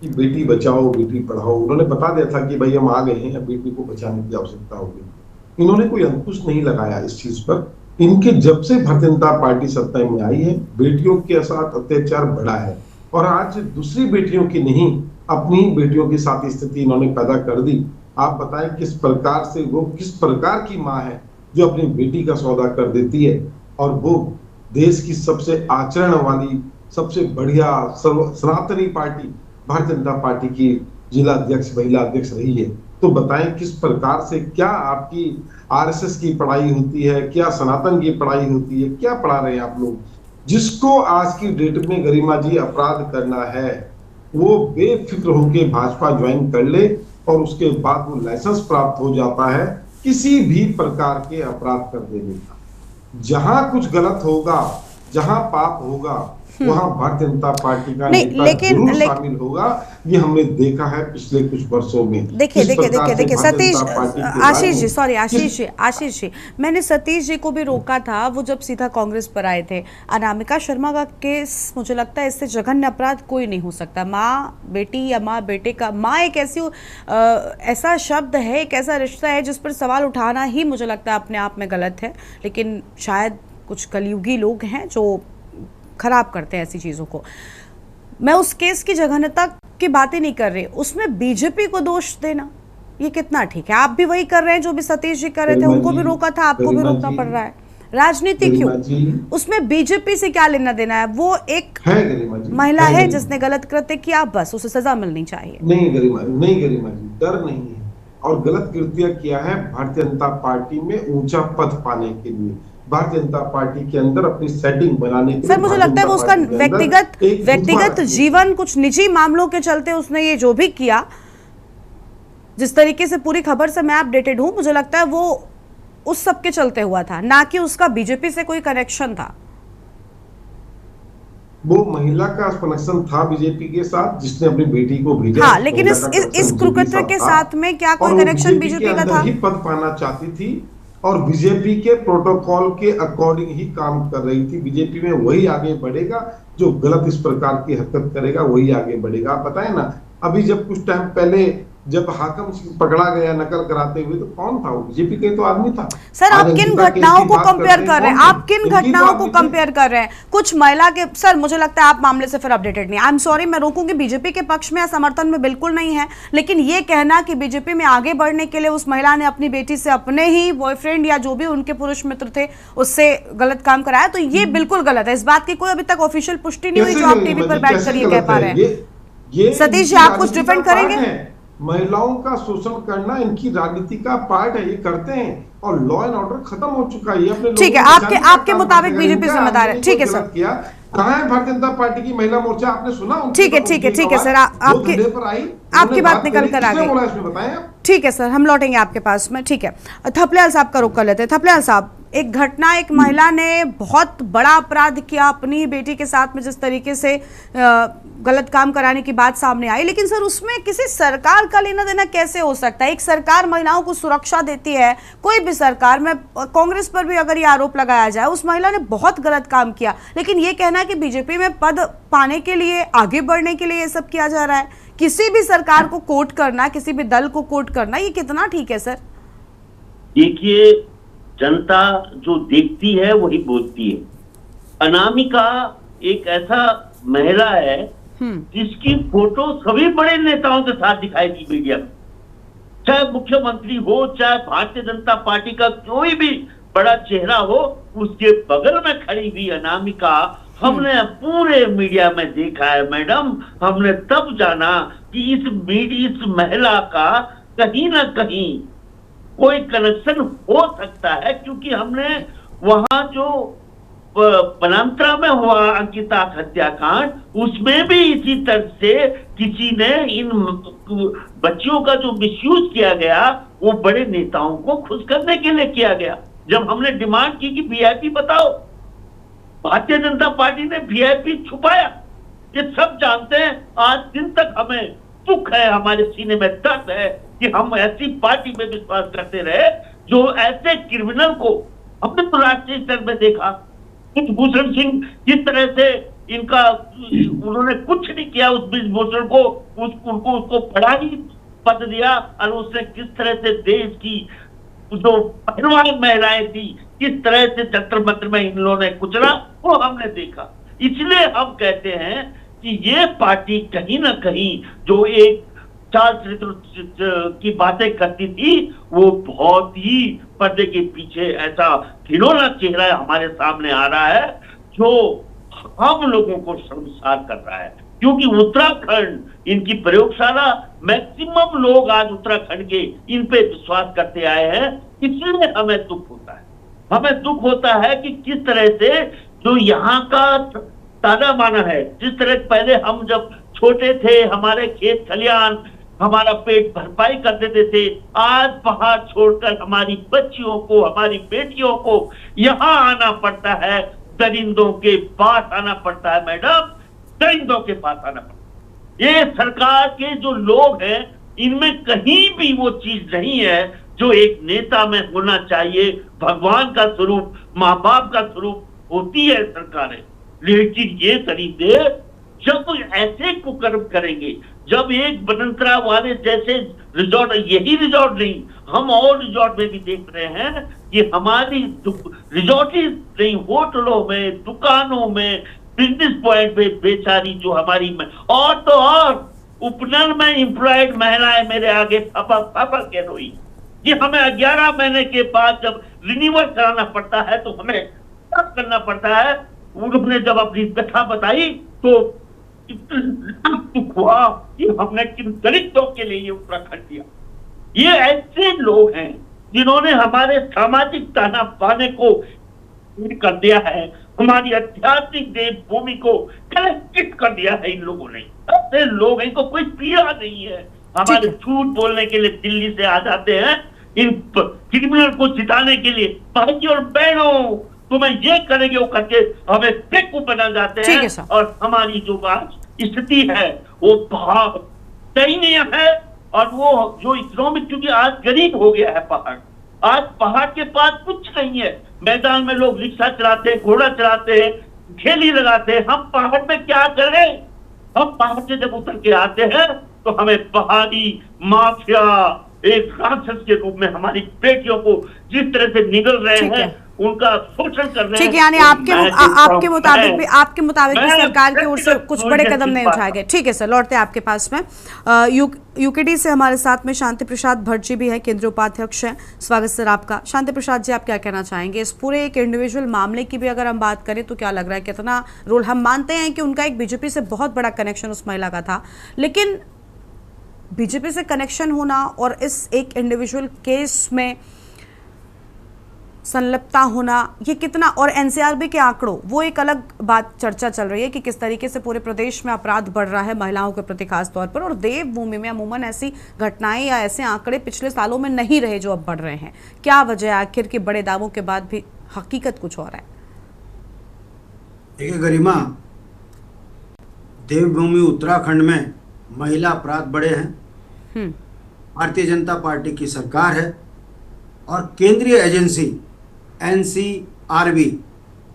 कि बेटी बचाओ बेटी पढ़ाओ। उन्होंने बता दिया था कि भाई हम आ गए हैं, अब बेटी को बचाने की आवश्यकता होगी। इन्होंने कोई अंकुश नहीं लगाया इस चीज पर। इनके जब से भारतीय जनता पार्टी सत्ता में आई है, बेटियों के साथ अत्याचार बढ़ा है और आज दूसरी बेटियों की नहीं, अपनी बेटियों के साथ स्थिति इन्होंने पैदा कर दी। आप बताएं किस प्रकार से वो किस प्रकार की माँ है जो अपनी बेटी का सौदा कर देती है, और वो देश की सबसे आचरण वाली, सबसे बढ़िया सनातनी पार्टी भारतीय जनता पार्टी की जिला अध्यक्ष, महिला अध्यक्ष रही है। तो बताएं किस प्रकार से, क्या आपकी आरएसएस की पढ़ाई होती है, क्या सनातन की पढ़ाई होती है, क्या पढ़ा रहे हैं आप लोग? जिसको आज की डेट में गरिमा जी अपराध करना है वो बेफिक्र होकर भाजपा ज्वाइन कर ले और उसके बाद वो लाइसेंस प्राप्त हो जाता है किसी भी प्रकार के अपराध कर देने का। जहां कुछ गलत होगा, जहां पाप होगा, वहां भारतीय जनता पार्टी का नेता जरूर शामिल होगा। ये हमने देखा है पिछले कुछ वर्षों में। देखिए सतीश, आशीष जी, मैंने सतीश जी को भी रोका था वो जब सीधा कांग्रेस पर आए थे। अनामिका शर्मा का केस, मुझे लगता है इससे जघन्य अपराध कोई नहीं हो सकता। माँ बेटी या माँ बेटे का, माँ एक ऐसा शब्द है, एक ऐसा रिश्ता है जिस पर सवाल उठाना ही मुझे लगता है अपने आप में गलत है। लेकिन शायद कुछ कलयुगी लोग हैं जो खराब करते हैं ऐसी चीजों को। मैं उस केस की जघन्यता की बातें नहीं कर रही, उसमें बीजेपी को दोष देना ये कितना ठीक है? आप भी वही कर रहे हैं जो भी सतीश जी कर रहे थे, उनको भी रोका था, आपको भी रोकना पड़ रहा है। राजनीति क्यों? उसमें बीजेपी से क्या लेना देना है? वो एक महिला है जिसने गलत कृत्य किया, बस उसे सजा मिलनी चाहिए। नहीं गरिमा जी, डर नहीं है। और गलत कृत्य किया है भारतीय जनता पार्टी में ऊंचा पद पाने के लिए, भारतीय जनता पार्टी के अंदर अपनी सेटिंग बनाने के लिए। सर मुझे लगता है वो उसका व्यक्तिगत जीवन, कुछ निजी मामलों के चलते उसने ये जो भी किया, जिस तरीके से पूरी खबर से मैं अपडेटेड हूं, मुझे लगता है वो उस सब के चलते हुआ था, ना कि उसका बीजेपी से कोई कनेक्शन था। वो महिला का कनेक्शन था बीजेपी के साथ, जिसने अपनी बेटी को भेजा। हाँ, लेकिन इस कुकृत्य के साथ में क्या कोई कनेक्शन बीजेपी का था? ही पद पाना चाहती थी और बीजेपी के प्रोटोकॉल के अकॉर्डिंग ही काम कर रही थी। बीजेपी में वही आगे बढ़ेगा जो गलत इस प्रकार की हरकत करेगा, वही आगे बढ़ेगा। आप बताएं ना, अभी जब कुछ टाइम पहले जब हाकम पकड़ा गया नकल कराते हुए, तो कौन था? वो बीजेपी का तो आदमी था। सर आप किन घटनाओं को कंपेयर कर रहे हैं? आप किन घटनाओं को कंपेयर कर रहे हैं? कुछ महिला के, सर मुझे लगता है आप मामले से फिर अपडेटेड नहीं। आई एम सॉरी, मैं रोकूंगी, बीजेपी के पक्ष में या समर्थन में बिल्कुल नहीं है, लेकिन ये कहना कि बीजेपी में आगे बढ़ने के लिए उस महिला ने अपनी बेटी से अपने ही बॉयफ्रेंड या जो भी उनके पुरुष मित्र थे उससे गलत काम कराया, तो ये बिल्कुल गलत है। इस बात की कोई अभी तक ऑफिशियल पुष्टि नहीं हुई जो आप टीवी पर बैठकर ये कह पा रहे हैं। सतीश जी, आप कुछ डिफेंड करेंगे? महिलाओं का शोषण करना इनकी राजनीति का पार्ट है, ये करते हैं और लॉ एंड ऑर्डर खत्म हो चुका है। अपने ठीक है, आपके मुताबिक बीजेपी जिम्मेदार है। ठीक है सर, कहाँ है भारतीय जनता पार्टी की महिला मोर्चा? आपने सुना? ठीक है सर, आपकी बात निकल कर आ गई। ठीक है सर, हम लौटेंगे आपके पास में। ठीक है, थपलियाल साहब का रुख कर लेते हैं। थपलियाल साहब, एक घटना, एक महिला ने बहुत बड़ा अपराध किया अपनी ही बेटी के साथ में, जिस तरीके से गलत काम कराने की बात सामने आई, लेकिन सर उसमें किसी सरकार का लेना देना कैसे हो सकता है? एक सरकार महिलाओं को सुरक्षा देती है, कोई भी सरकार में, कांग्रेस पर भी अगर ये आरोप लगाया जाए उस महिला ने बहुत गलत काम किया, लेकिन ये कहना कि बीजेपी में पद पाने के लिए, आगे बढ़ने के लिए ये सब किया जा रहा है, किसी भी सरकार को कोट करना, किसी भी दल को कोट करना, ये कितना ठीक है सर? देखिए, जनता जो देखती है वही बोलती है। अनामिका एक ऐसा महिला है जिसकी फोटो सभी बड़े नेताओं के साथ दिखाई दी मीडिया में, चाहे मुख्यमंत्री हो, चाहे भारतीय जनता पार्टी का कोई भी बड़ा चेहरा हो, उसके बगल में खड़ी हुई अनामिका हमने पूरे मीडिया में देखा है मैडम। हमने तब जाना कि इस महिला का कहीं ना कहीं कोई कनेक्शन हो सकता है, क्योंकि हमने वहां जो बनांतरा में हुआ अंकिता हत्याकांड, उसमें भी इसी तरह से किसी ने इन बच्चियों का जो मिसयूज किया गया वो बड़े नेताओं को खुश करने के लिए किया गया। जब हमने डिमांड की कि वीआईपी बताओ, भारतीय जनता पार्टी ने वीआईपी छुपाया। ये सब जानते हैं। आज दिन तक हमें दुख है, हमारे सीने में दर्द है कि हम ऐसी पार्टी में विश्वास करते रहे जो ऐसे क्रिमिनल को, हमने तो राष्ट्रीय स्तर में देखा भूषण सिंह किस तरह से इनका, उन्होंने कुछ नहीं किया उस भूषण को, उसको बड़ा ही पद दिया, और उसने किस तरह से देश की जो पहलवान महिलाएं थी किस तरह से जंतर मंत्र में इन लोगों ने कुचला, वो हमने देखा। इसलिए हम कहते हैं कि ये पार्टी कहीं ना कहीं जो एक चार चरित्र की बातें करती थी, वो बहुत ही पर्दे के पीछे ऐसा खिलौना चेहरा हमारे सामने आ रहा है जो हम लोगों को शर्मसार कर रहा है। क्योंकि उत्तराखंड इनकी प्रयोगशाला, मैक्सिमम लोग आज उत्तराखंड के इन पे विश्वास करते आए हैं, इसलिए हमें दुख होता है। हमें दुख होता है कि किस तरह से जो यहाँ का ताना माना है, जिस तरह पहले हम जब छोटे थे हमारे खेत खलियान हमारा पेट भरपाई कर देते थे, आज पहाड़ छोड़कर हमारी बच्चियों को, हमारी बेटियों को यहाँ आना पड़ता है, दरिंदों के पास आना पड़ता है मैडम, दरिंदों के पास आना पड़ता है। ये सरकार के जो लोग हैं इनमें कहीं भी वो चीज नहीं है जो एक नेता में होना चाहिए। भगवान का स्वरूप, माँ बाप का स्वरूप होती है सरकारें, लेकिन ये तरीके जब ऐसे कुकर्म करेंगे, जब एक बनंतरा वाले जैसे रिजॉर्ट, यही रिजॉर्ट नहीं, हम और रिजॉर्ट में भी देख रहे हैं कि हमारी रिजॉर्ट ही नहीं, होटलों में, दुकानों में, बिजनेस पॉइंट पे बेचारी जो हमारी और तो और उपनयन में एम्प्लॉयड महिलाएं मेरे आगे पापा के रोई। ये हमें 11 महीने के बाद जब रिन्यूअल कराना पड़ता है तो हमें करना पड़ता है। उन्होंने जब अपनी कथा बताई तो दुख हुआ कि हमने किन दलितों के लिए ये उत्तराखंड दिया। ये ऐसे लोग हैं जिन्होंने हमारे सामाजिक ताना बाने को कर दिया है, हमारी आध्यात्मिक देवभूमि को कलंकित कर दिया है। इन लोगों ने, ऐसे लोग, इनको कोई पीड़ा नहीं है। हमारे झूठ बोलने के लिए दिल्ली से आ जाते हैं, इन क्रिमिनल को जिताने के लिए। भाई और बहनों, तुम्हें ये करेंगे वो करके हमें बेवकूफ बना जाते हैं, और हमारी जो स्थिति है वो बहुत दयनीय है। और वो जो इकोनॉमिक, क्योंकि आज गरीब हो गया है पहाड़, आज पहाड़ के पास कुछ नहीं है। मैदान में लोग रिक्शा चलाते हैं, घोड़ा चलाते हैं, खेली लगाते हैं। हम पहाड़ में क्या करें? हम पहाड़ से जब उतर के आते हैं तो हमें पहाड़ी माफिया एक राक्षस के रूप में हमारी बेटियों को जिस तरह से निगल रहे हैं, उनका शोषण कर रहे हैं। ठीक है, यानी आपके मुताबिक भी सरकार की ओर से कुछ बड़े कदम नहीं उठाए गए। ठीक है सर, लौटते हैं आपके पास में। यूकेडी से हमारे साथ में शांति प्रसाद भट्ट जी भी है, केंद्रीय उपाध्यक्ष हैं। स्वागत सर आपका। शांति प्रसाद जी, आप क्या कहना चाहेंगे इस पूरे एक इंडिविजुअल मामले की भी अगर हम बात करें तो क्या लग रहा है, कितना रोल? हम मानते हैं कि उनका एक बीजेपी से बहुत बड़ा कनेक्शन उस महिला का था, लेकिन बीजेपी से कनेक्शन होना और इस एक इंडिविजुअल केस में संलिप्तता होना, ये कितना, और एनसीआरबी के आंकड़ों, वो एक अलग बात चर्चा चल रही है कि किस तरीके से पूरे प्रदेश में अपराध बढ़ रहा है महिलाओं के प्रति खास तौर पर, और देवभूमि में अमूमन ऐसी घटनाएं या ऐसे आंकड़े पिछले सालों में नहीं रहे जो अब बढ़ रहे हैं। क्या वजह है आखिर कि बड़े दावों के बाद भी हकीकत कुछ और है। देखिए गरिमा, देवभूमि उत्तराखंड में महिला अपराध बढ़े हैं। भारतीय जनता पार्टी की सरकार है और केंद्रीय एजेंसी NCRB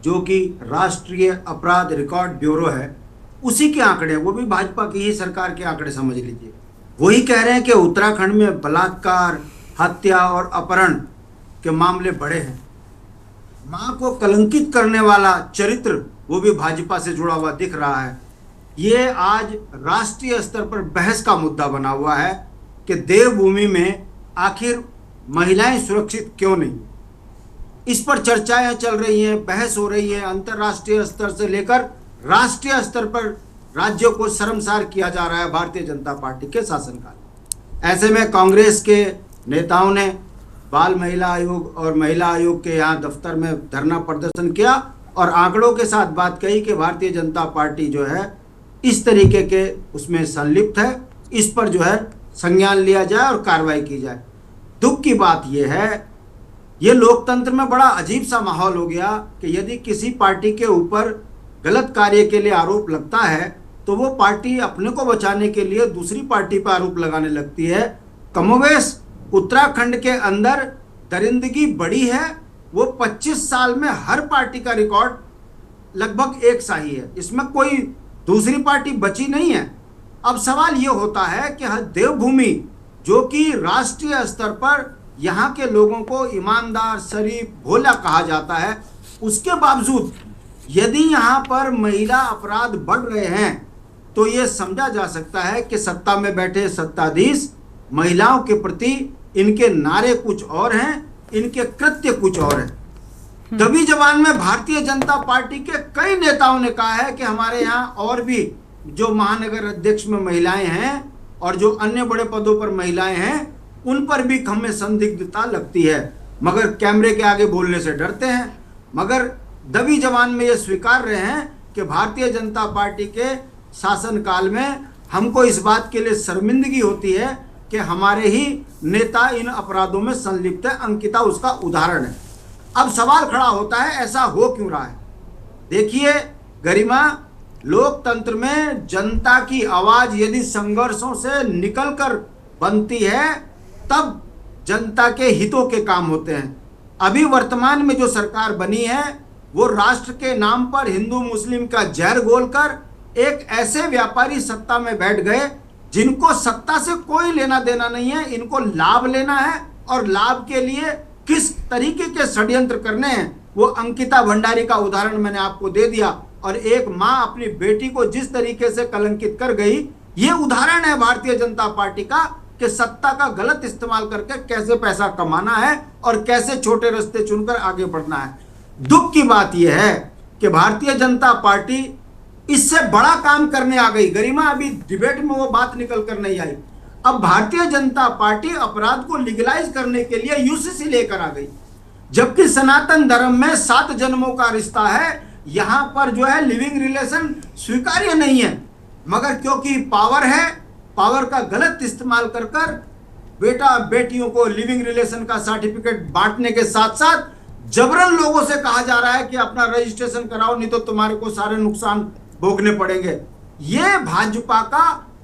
जो कि राष्ट्रीय अपराध रिकॉर्ड ब्यूरो है, उसी के आंकड़े, वो भी भाजपा की ही सरकार के आंकड़े समझ लीजिए, वही कह रहे हैं कि उत्तराखंड में बलात्कार, हत्या और अपहरण के मामले बढ़े हैं। मां को कलंकित करने वाला चरित्र वो भी भाजपा से जुड़ा हुआ दिख रहा है। ये आज राष्ट्रीय स्तर पर बहस का मुद्दा बना हुआ है कि देवभूमि में आखिर महिलाएं सुरक्षित क्यों नहीं। इस पर चर्चाएं चल रही हैं, बहस हो रही है, अंतर्राष्ट्रीय स्तर से लेकर राष्ट्रीय स्तर पर राज्यों को शर्मसार किया जा रहा है भारतीय जनता पार्टी के शासनकाल। ऐसे में कांग्रेस के नेताओं ने बाल महिला आयोग और महिला आयोग के यहाँ दफ्तर में धरना प्रदर्शन किया और आंकड़ों के साथ बात कही कि भारतीय जनता पार्टी जो है इस तरीके के उसमें संलिप्त है, इस पर जो है संज्ञान लिया जाए और कार्रवाई की जाए। दुख की बात यह है, ये लोकतंत्र में बड़ा अजीब सा माहौल हो गया कि यदि किसी पार्टी के ऊपर गलत कार्य के लिए आरोप लगता है तो वो पार्टी अपने को बचाने के लिए दूसरी पार्टी पर आरोप लगाने लगती है। कमोवेश उत्तराखंड के अंदर दरिंदगी बढ़ी है, वो 25 साल में हर पार्टी का रिकॉर्ड लगभग एक सा ही है, इसमें कोई दूसरी पार्टी बची नहीं है। अब सवाल ये होता है कि देवभूमि जो कि राष्ट्रीय स्तर पर यहाँ के लोगों को ईमानदार, शरीफ, भोला कहा जाता है, उसके बावजूद यदि यहाँ पर महिला अपराध बढ़ रहे हैं तो ये समझा जा सकता है कि सत्ता में बैठे सत्ताधीश महिलाओं के प्रति इनके नारे कुछ और हैं, इनके कृत्य कुछ और हैं। दबी जबान में भारतीय जनता पार्टी के कई नेताओं ने कहा है कि हमारे यहाँ और भी जो महानगर अध्यक्ष में महिलाएं हैं और जो अन्य बड़े पदों पर महिलाएं हैं उन पर भी हमें संदिग्धता लगती है, मगर कैमरे के आगे बोलने से डरते हैं। मगर दबी जबान में ये स्वीकार रहे हैं कि भारतीय जनता पार्टी के शासनकाल में हमको इस बात के लिए शर्मिंदगी होती है कि हमारे ही नेता इन अपराधों में संलिप्त है। अंकिता उसका उदाहरण है। अब सवाल खड़ा होता है, ऐसा हो क्यों रहा है? देखिए गरिमा, लोकतंत्र में जनता की आवाज यदि संघर्षों से निकलकर बनती है तब जनता के हितों के काम होते हैं। अभी वर्तमान में जो सरकार बनी है वो राष्ट्र के नाम पर हिंदू मुस्लिम का जहर घोलकर एक ऐसे व्यापारी सत्ता में बैठ गए जिनको सत्ता से कोई लेना देना नहीं है, इनको लाभ लेना है और लाभ के लिए किस तरीके के षड्यंत्र करने हैं वो अंकिता भंडारी का उदाहरण मैंने आपको दे दिया। और एक माँ अपनी बेटी को जिस तरीके से कलंकित कर गई, ये उदाहरण है भारतीय जनता पार्टी का कि सत्ता का गलत इस्तेमाल करके कैसे पैसा कमाना है और कैसे छोटे रास्ते चुनकर आगे बढ़ना है। दुख की बात यह है कि भारतीय जनता पार्टी इससे बड़ा काम करने आ गई। गरिमा, अभी डिबेट में वो बात निकल कर नहीं आई। अब भारतीय जनता पार्टी अपराध को लीगलाइज करने के लिए यूसीसी लेकर आ गई, जबकि सनातन धर्म में 7 जन्मों का रिश्ता है। यहां पर जो है लिविंग रिलेशन स्वीकार्य नहीं है, मगर क्योंकि पावर है, पावर का गलत इस्तेमाल कर कर बेटा बेटियों को लिविंग रिलेशन का सर्टिफिकेट बांटने के साथ साथ जबरन लोगों से कहा जा रहा है कि अपना रजिस्ट्रेशन कराओ, नहीं तो तुम्हारे को सारे नुकसान भोगने पड़ेंगे। ये भाजपा का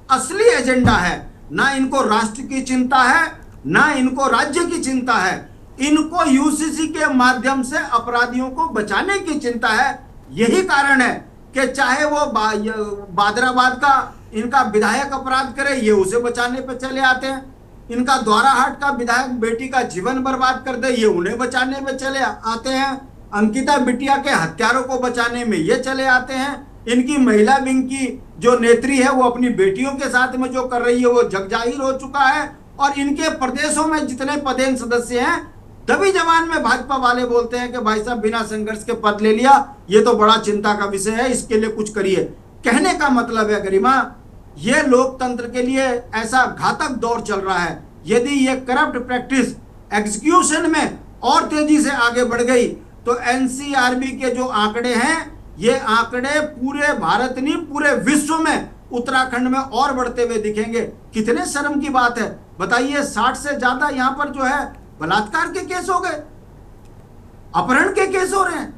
असली एजेंडा है। ना इनको राष्ट्र की चिंता है, ना इनको राज्य की चिंता है, इनको यूसीसी के माध्यम से अपराधियों को बचाने की चिंता है। यही कारण है कि चाहे वो बादराबाद का इनका विधायक अपराध करे, ये उसे बचाने पे चले आते हैं। इनका द्वाराहाट का विधायक बेटी का जीवन बर्बाद कर दे, ये उन्हें बचाने पे चले आते हैं। अंकिता बिटिया के हत्यारों को बचाने में ये चले आते हैं। इनकी महिला विंग की जो नेत्री है वो अपनी बेटियों के साथ में जो कर रही है वो जगजाहिर हो चुका है। और इनके प्रदेशों में जितने पदेन सदस्य हैं, दबी जबान में भाजपा वाले बोलते हैं कि भाई साहब बिना संघर्ष के पद ले लिया, ये तो बड़ा चिंता का विषय है, इसके लिए कुछ करिए। कहने का मतलब है गरिमा, ये लोकतंत्र के लिए ऐसा घातक दौर चल रहा है। यदि ये करप्ट प्रैक्टिस एग्जीक्यूशन में और तेजी से आगे बढ़ गई तो एनसीआरबी के जो आंकड़े हैं, ये आंकड़े पूरे भारत नहीं पूरे विश्व में उत्तराखंड में और बढ़ते हुए दिखेंगे। कितने शर्म की बात है बताइए, 60 से ज्यादा यहाँ पर जो है बलात्कार के केस हो गए। अपहरण के केस हो रहे हैं,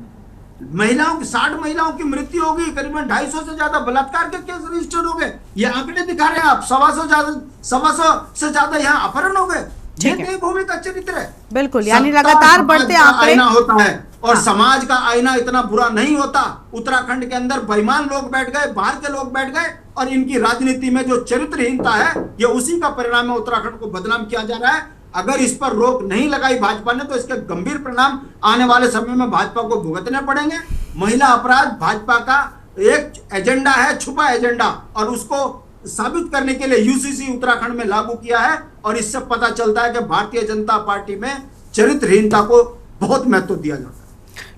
महिलाओं की 60 महिलाओं की मृत्यु हो गई, करीबन 250 से ज्यादा बलात्कार के केस रजिस्टर हो गए। ये आंकड़े दिखा रहे हैं आप, 125 से ज्यादा यहाँ अपहरण हो गए। ये देवभूमि का चरित्र है। बिल्कुल, यानी लगातार बढ़ते आंकड़े आईना होता है और समाज का आईना इतना बुरा नहीं होता। उत्तराखंड के अंदर बेईमान लोग बैठ गए, बाहर के लोग बैठ गए और इनकी राजनीति में जो चरित्रहीनता है ये उसी का परिणाम है। उत्तराखंड को बदनाम किया जा रहा है। अगर इस पर रोक नहीं लगाई भाजपा ने तो इसके गंभीर परिणाम आने वाले समय में भाजपा को भुगतने पड़ेंगे। महिला अपराध भाजपा का एक एजेंडा है, छुपा एजेंडा, और उसको साबित करने के लिए यूसीसी उत्तराखंड में लागू किया है। और इससे पता चलता है कि भारतीय जनता पार्टी में चरित्रहीनता को बहुत महत्व दिया जाता है।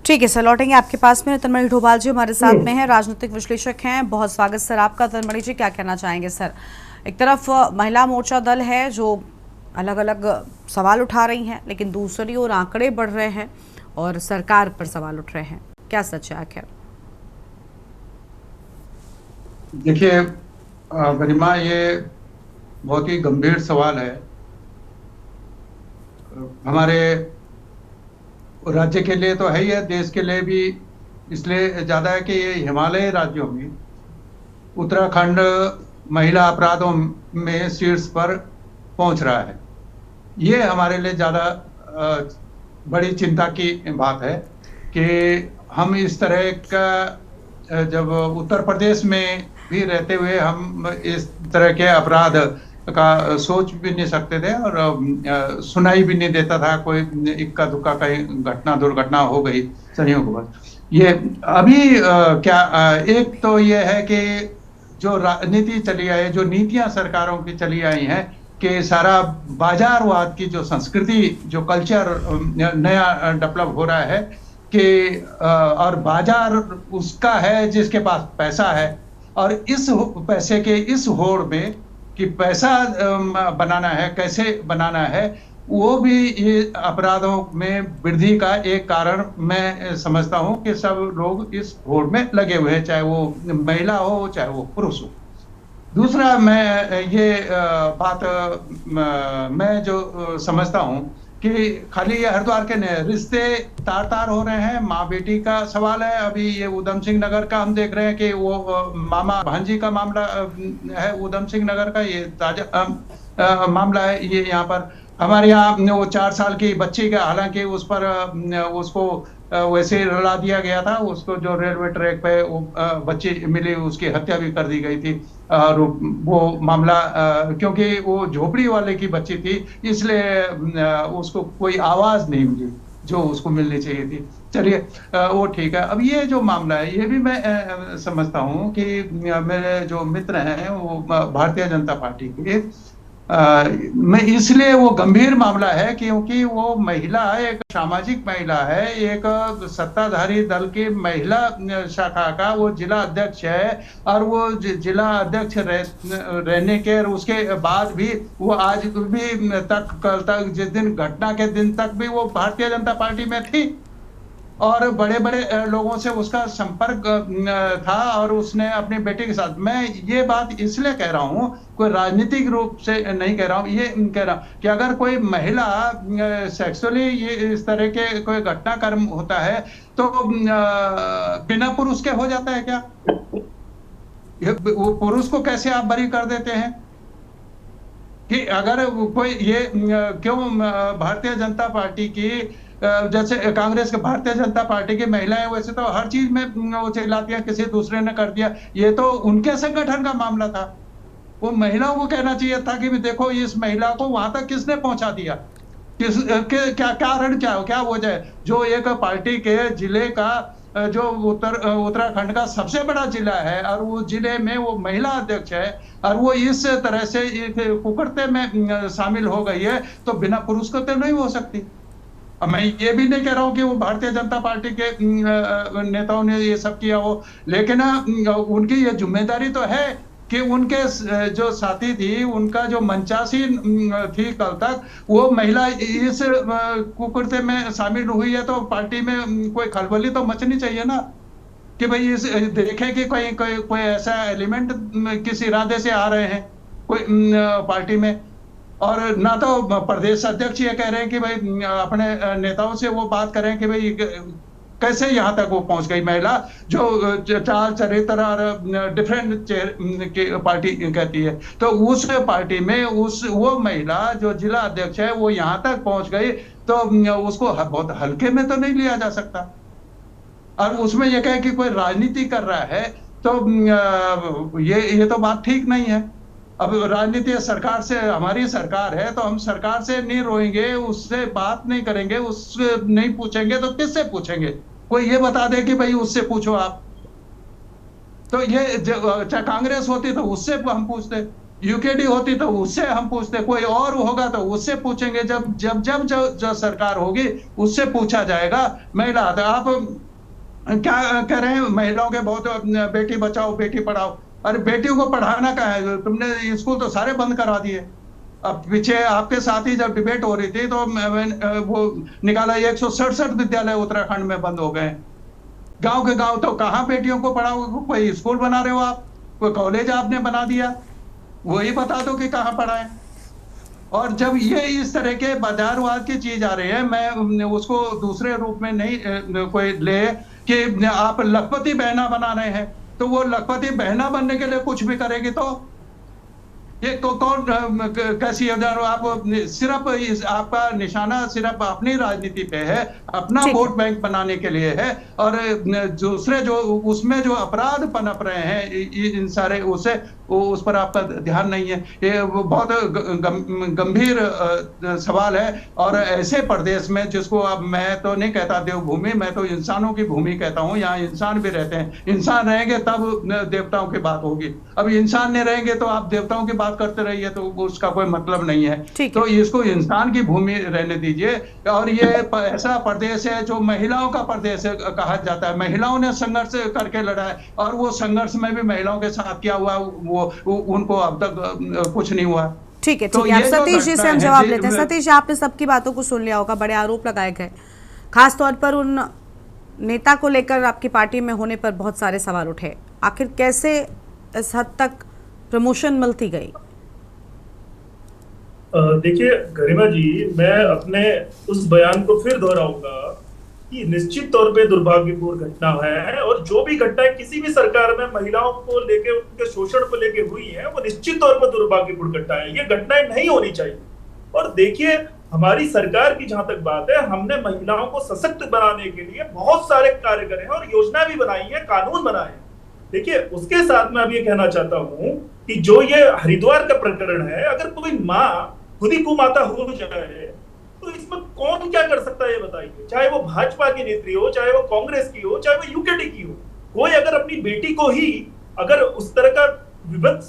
ठीक है सर, लौटेंगे आपके पास में। तन्मणि डोभाल जी हमारे साथ में हैं, राजनीतिक विश्लेषक हैं। बहुत स्वागत सर आपका। तन्मणि जी, क्या कहना चाहेंगे सर? एक तरफ महिला मोर्चा दल है जो अलग अलग सवाल उठा रही हैं, लेकिन दूसरी ओर आंकड़े बढ़ रहे हैं और सरकार पर सवाल उठ रहे हैं। क्या सच है आखिर? देखिए गरिमा, ये बहुत ही गंभीर सवाल है हमारे राज्य के लिए तो है ही है, देश के लिए भी इसलिए ज़्यादा है कि ये हिमालय राज्यों में उत्तराखंड महिला अपराधों में शीर्ष पर पहुंच रहा है। ये हमारे लिए ज़्यादा बड़ी चिंता की बात है कि हम इस तरह का, जब उत्तर प्रदेश में भी रहते हुए हम इस तरह के अपराध का सोच भी नहीं सकते थे और सुनाई भी नहीं देता था। कोई इक्का दुक्का कहीं दुर्घटना हो गई संयोगवश। ये अभी एक तो ये है कि जो राजनीति चली आई, जो नीतियां सरकारों की चली आई हैं कि सारा बाजारवाद की जो संस्कृति, जो कल्चर नया डेवलप हो रहा है कि और बाजार उसका है जिसके पास पैसा है, और इस पैसे के इस होड़ में कि पैसा बनाना है, कैसे बनाना है, वो भी ये अपराधों में वृद्धि का एक कारण मैं समझता हूं कि सब लोग इस होड़ में लगे हुए हैं, चाहे वो महिला हो चाहे वो पुरुष हो। दूसरा मैं ये बात मैं जो समझता हूं कि खाली ये हरिद्वार के रिश्ते तार तार हो रहे हैं, माँ बेटी का सवाल है। अभी ये उधम सिंह नगर का हम देख रहे हैं कि वो मामा भांजी का मामला है, उधम सिंह नगर का ये ताजा मामला है। ये यहाँ पर हमारे यहाँ वो 4 साल की बच्ची का, हालांकि उस पर उसको वैसे रुला दिया गया था, उसको जो रेलवे ट्रैक पे वो बच्ची मिली उसकी हत्या भी कर दी गई थी। और वो मामला क्योंकि वो झोपड़ी वाले की बच्ची थी इसलिए उसको कोई आवाज नहीं मिली जो उसको मिलनी चाहिए थी। चलिए वो ठीक है। अब ये जो मामला है ये भी मैं समझता हूँ कि मेरे जो मित्र हैं वो भारतीय जनता पार्टी के, मैं इसलिए वो गंभीर मामला है क्योंकि वो महिला एक सामाजिक महिला है, एक सत्ताधारी दल की महिला शाखा का वो जिला अध्यक्ष है, और वो जिला अध्यक्ष रहने के उसके बाद भी वो आज भी तक, कल तक, जिस दिन घटना के दिन तक भी वो भारतीय जनता पार्टी में थी और बड़े बड़े लोगों से उसका संपर्क था और उसने अपनी बेटी के साथ। मैं ये बात इसलिए कह रहा हूँ, कोई राजनीतिक रूप से नहीं कह रहा हूँ, ये कह रहा हूँ कि अगर कोई महिला सेक्सुअली ये इस तरह के कोई घटनाक्रम होता है तो बिना पुरुष के हो जाता है क्या? वो पुरुष को कैसे आप बरी कर देते हैं? कि अगर कोई ये क्यों भारतीय जनता पार्टी की, जैसे कांग्रेस के भारतीय जनता पार्टी की महिलाएं वैसे तो हर चीज में वो चिल्लाती हैं, किसी दूसरे ने कर दिया, ये तो उनके संगठन का मामला था। वो महिलाओं को कहना चाहिए था कि देखो इस महिला को वहां तक किसने पहुंचा दिया, क्या कारण क्या वजह है। जो एक पार्टी के जिले का जो उत्तराखंड का सबसे बड़ा जिला है और वो जिले में वो महिला अध्यक्ष है और वो इस तरह से कुकड़ते में शामिल हो गई है, तो बिना पुरुष को तो नहीं हो सकती। मैं ये भी नहीं कह रहा हूँ कि वो भारतीय जनता पार्टी के नेताओं ने ये सब किया हो, लेकिन उनकी ये जिम्मेदारी तो है कि उनके जो साथी थी, उनका जो मंचासी थी कल तक, वो महिला इस कुकुरते में शामिल हुई है, तो पार्टी में कोई खलबली तो मचनी चाहिए ना कि भाई इस देखे कि कोई ऐसा एलिमेंट किस इरादे से आ रहे हैं कोई पार्टी में। और ना तो प्रदेश अध्यक्ष ये कह रहे हैं कि भाई अपने नेताओं से वो बात करें कि भाई कैसे यहाँ तक वो पहुंच गई महिला जो चाल चरित्र और डिफरेंट पार्टी कहती है, तो उस पार्टी में वो महिला जो जिला अध्यक्ष है वो यहाँ तक पहुंच गई, तो उसको बहुत हल्के में तो नहीं लिया जा सकता। और उसमें ये कहे कि कोई राजनीति कर रहा है तो ये तो बात ठीक नहीं है। अब राजनीति सरकार से, हमारी सरकार है तो हम सरकार से नहीं रोएंगे, उससे बात नहीं करेंगे, उससे नहीं पूछेंगे तो किससे पूछेंगे? कोई ये बता दे कि भाई उससे पूछो आप। तो ये चाहे कांग्रेस होती तो उससे हम पूछते, यूकेडी होती तो उससे हम पूछते, कोई और होगा तो उससे पूछेंगे। जब सरकार होगी उससे पूछा जाएगा। महिला आप क्या कह रहे हैं, महिलाओं के बहुत बेटी बचाओ बेटी पढ़ाओ, अरे बेटियों को पढ़ाना क्या है? तुमने स्कूल तो सारे बंद करा दिए। अब पीछे आपके साथ ही जब डिबेट हो रही थी तो वो निकाला 167 विद्यालय उत्तराखंड में बंद हो गए। गांव के गांव तो कहाँ बेटियों को पढ़ाओ? कोई स्कूल बना रहे हो आप, कोई कॉलेज आपने बना दिया, वही बता दो कि कहाँ पढ़ाएं। और जब ये इस तरह के बाजारवाद की चीज आ रही है, मैं उसको दूसरे रूप में नहीं कोई ले कि आप लखपति बहना बना रहे हैं, तो वो लखपति बहना बनने के लिए कुछ भी करेगी तो ये कौन कैसी है? आप सिर्फ आपका निशाना सिर्फ अपनी राजनीति पे है, अपना वोट बैंक बनाने के लिए है, और दूसरे जो उसमें जो अपराध पनप रहे हैं इन सारे उस पर आपका ध्यान नहीं है। ये बहुत गंभीर सवाल है। और ऐसे प्रदेश में जिसको अब मैं तो नहीं कहता देवभूमि, मैं तो इंसानों की भूमि कहता हूँ, यहाँ इंसान भी रहते हैं। इंसान रहेंगे तब देवताओं की बात होगी। अब इंसान नहीं रहेंगे तो आप देवताओं की बात करते रहिए तो उसका कोई मतलब नहीं है। तो इसको इंसान की भूमि रहने दीजिए। और ये ऐसा प्रदेश है जो महिलाओं का प्रदेश कहा जाता है। महिलाओं ने संघर्ष करके लड़ा है, और वो संघर्ष में भी महिलाओं के साथ क्या हुआ वो उनको अब तक कुछ नहीं हुआ। ठीक है, ठीक है। आप सतीश जी से हम जवाब लेते हैं। सतीश, आपने सबकी बातों को सुन लिया होगा, बड़े आरोप लगाए गए, खास तौर पर उन नेता को लेकर आपकी पार्टी में होने पर बहुत सारे सवाल उठे। आखिर कैसे इस हद तक प्रमोशन मिलती गई? देखिए गरिमा जी, मैं अपने उस बयान को फिर दोहराऊंगा कि निश्चित तौर पे दुर्भाग्यपूर्ण घटना है, और जो भी घटनाएं किसी भी सरकार में महिलाओं को लेके, उनके शोषण को लेके हुई है, वो निश्चित तौर पर दुर्भाग्यपूर्ण घटना है। ये घटनाएं नहीं होनी चाहिए। और देखिए, हमारी सरकार की जहां तक बात है, हमने महिलाओं को सशक्त बनाने के लिए बहुत सारे कार्य करे हैं और योजना भी बनाई है, कानून बनाए हैं। देखिए, उसके साथ मैं अब ये कहना चाहता हूं कि जो ये हरिद्वार का प्रकरण है, अगर कोई माँ खुद ही कुमाता हो जाए तो इसमें कौन क्या कर सकता है ये बताइए। चाहे वो भाजपा की नेत्री हो, चाहे वो कांग्रेस की हो, चाहे वो यूकेडी की हो, कोई अगर अपनी बेटी को ही अगर उस तरह का विभत्स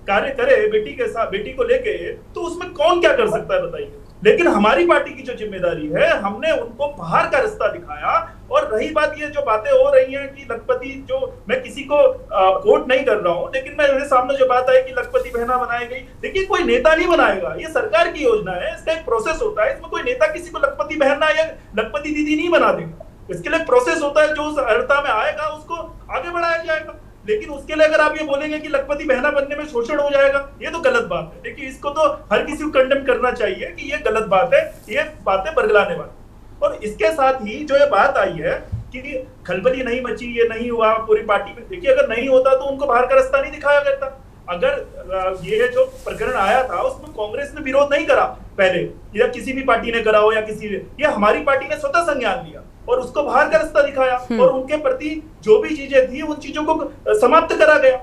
कार्य करे बेटी के साथ, बेटी को लेके, तो उसमें कौन क्या कर सकता है बताइए। लेकिन हमारी पार्टी की जो जिम्मेदारी है, हमने उनको बाहर का रास्ता दिखाया। और रही बात ये जो बातें हो रही हैं कि लखपति, जो मैं किसी को कोट नहीं कर रहा हूं, लेकिन मेरे सामने जो बात आई कि लखपति बहना बनाई गई, देखिए कोई नेता नहीं बनाएगा, ये सरकार की योजना है, इसका एक प्रोसेस होता है। इसमें कोई नेता किसी को लखपति बहना या लखपति दीदी नहीं बना देगा। इसके लिए प्रोसेस होता है, जो उस अर्हता में आएगा उसको आगे बढ़ाया जाएगा। लेकिन उसके लिए अगर आप ये बोलेंगे कि लखपति बहना बनने में शोषण हो जाएगा, ये तो गलत बात है। देखिए, इसको तो हर किसी को कंडेम करना चाहिए कि ये गलत बात है, ये बातें बरगलाने वाली। और इसके साथ ही जो ये बात आई है कि खलबली नहीं मची, ये नहीं हुआ पूरी पार्टी में, देखिए अगर नहीं होता तो उनको बाहर का रास्ता नहीं दिखाया करता। अगर ये जो प्रकरण आया था उसमें कांग्रेस ने विरोध नहीं करा पहले, या किसी भी पार्टी ने करा हो, या किसी ने, ये हमारी पार्टी ने स्वतः संज्ञान लिया और उसको बाहर का रास्ता दिखाया, और उनके प्रति जो भी चीजें थी उन चीजों को समाप्त करा गया।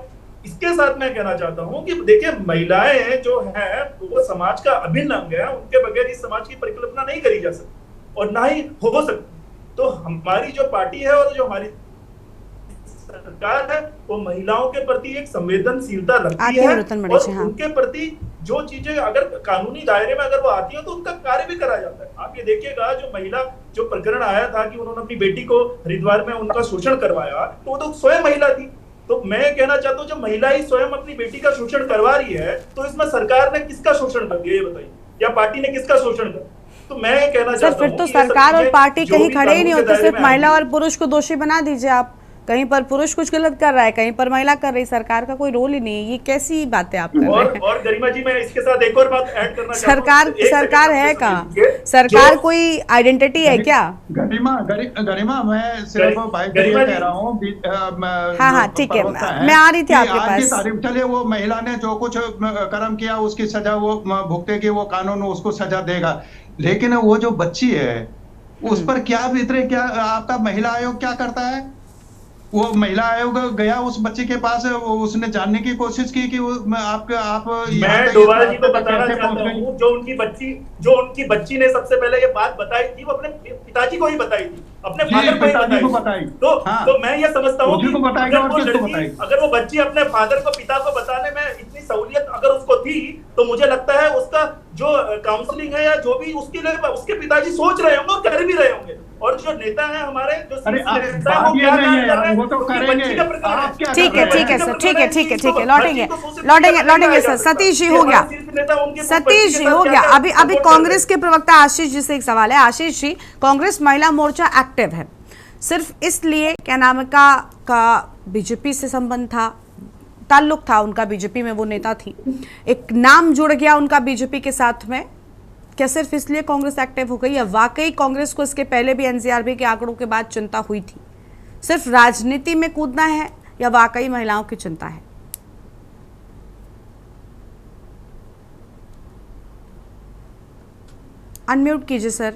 इसके साथ मैं कहना चाहता हूं कि देखिए, महिलाएं जो है वो समाज का अभिन्न अंग है, उनके बगैर इस समाज की परिकल्पना नहीं करी जा सकती और ना ही हो सकती। तो हमारी जो पार्टी है और जो हमारी सरकार है, वो महिलाओं के प्रति एक संवेदनशीलता रखती है, और उनके प्रति जो चीजें अगर कानूनी दायरे में अगर वो आती है तो उनका कार्य भी करा जाता है। आप ये देखिएगा, जो महिला जो प्रकरण आया था कि उन्होंने अपनी बेटी को हरिद्वार में उनका शोषण करवाया, तो वो तो स्वयं महिला थी। तो मैं कहना चाहता हूँ, जब महिला ही स्वयं अपनी बेटी का शोषण करवा रही है, तो इसमें सरकार ने किसका शोषण कर दिया ये बताइए, या पार्टी ने किसका शोषण कर? तो मैं कहना चाहता हूँ, फिर तो सरकार और पार्टी कहीं खड़े ही नहीं होते, सिर्फ महिला और पुरुष को दोषी बना दीजिए आप। कहीं पर पुरुष कुछ गलत कर रहा है, कहीं पर महिला कर रही, सरकार का कोई रोल ही नहीं है। ये कैसी बातें आप कर रहे हैं? और गरिमा जी, मैं इसके साथ एक और बात ऐड करना सरकार है कहाँ? सरकार कोई आइडेंटिटी है क्या? गरिमा मैं सिर्फ भाई कह रहा हूँ। हाँ ठीक है, मैं आ रही थी आपके पास। चलिए, वो महिला ने जो कुछ कर्म किया उसकी सजा वो भुगतेगी, वो कानून उसको सजा देगा। लेकिन वो जो बच्ची है उस पर क्या बीतरे, क्या आपका महिला आयोग क्या करता है? वो महिला आयोग गया उस बच्चे के पास, उसने जानने की कोशिश की कि मैं डोभाल जी को बताना चाहता हूँ, जो उनकी बच्ची ने सबसे पहले ये बात बताई थी, वो अपने पिताजी को ही बताई थी, अपने फादर को ही बताई। तो मैं ये समझता हूँ कि अगर वो बच्ची अपने फादर को, पिता को बताने में इतनी सहूलियत अगर उसको थी, तो मुझे लगता है उसका जो काउंसलिंग है या जो भी उसके लिए उसके पिताजी सोच रहे होंगे और कर भी रहे होंगे। और जो नेता है हमारे, जो वो तो करेंगे। ठीक है सर, ठीक है, लौटेंगे सर। सतीश जी हो गया। अभी कांग्रेस के प्रवक्ता आशीष जी से एक सवाल है। आशीष जी, कांग्रेस महिला मोर्चा एक्टिव है सिर्फ इसलिए, क्या नाम का बीजेपी से संबंध था, ताल्लुक था उनका, बीजेपी में वो नेता थी, एक नाम जुड़ गया उनका बीजेपी के साथ में, क्या सिर्फ इसलिए कांग्रेस एक्टिव हो गई? या वाकई कांग्रेस को इसके पहले भी एनसीआरबी के आंकड़ों के बाद चिंता हुई थी? सिर्फ राजनीति में कूदना है या वाकई महिलाओं की चिंता है? अनम्यूट कीजिए सर,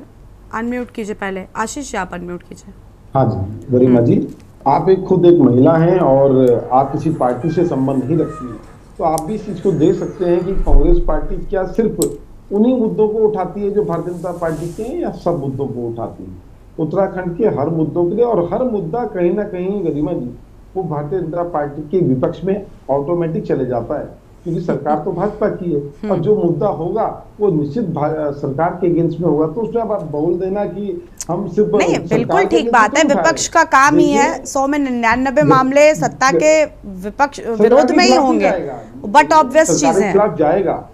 अनम्यूट कीजिए पहले। आशीष जी, आप अनम्यूट कीजिए। हाँ जी गरिमा जी, आप खुद एक महिला हैं और आप किसी पार्टी से संबंध नहीं रखती हैं, तो आप भी इस चीज को देख सकते हैं कि कांग्रेस पार्टी क्या सिर्फ उन्हीं मुद्दों को उठाती है जो भारतीय जनता पार्टी के हैं, या सब मुद्दों को उठाती है? उत्तराखंड के हर मुद्दों के लिए, और हर मुद्दा कहीं ना कहीं गरिमा जी वो भारतीय जनता पार्टी के विपक्ष में ऑटोमेटिक चले जाता है, क्योंकि सरकार तो भाजपा की है, और जो मुद्दा होगा वो निश्चित सरकार के अगेंस्ट में होगा। तो उसमें अब आप बोल देना कि हम सिर्फ नहीं, बिल्कुल ठीक बात है, विपक्ष का काम ही है, 100 में 99 मामले सत्ता के विपक्ष विरोध में ही होंगे, बट ऑब्वियस चीज है खिलाफ जाएगा।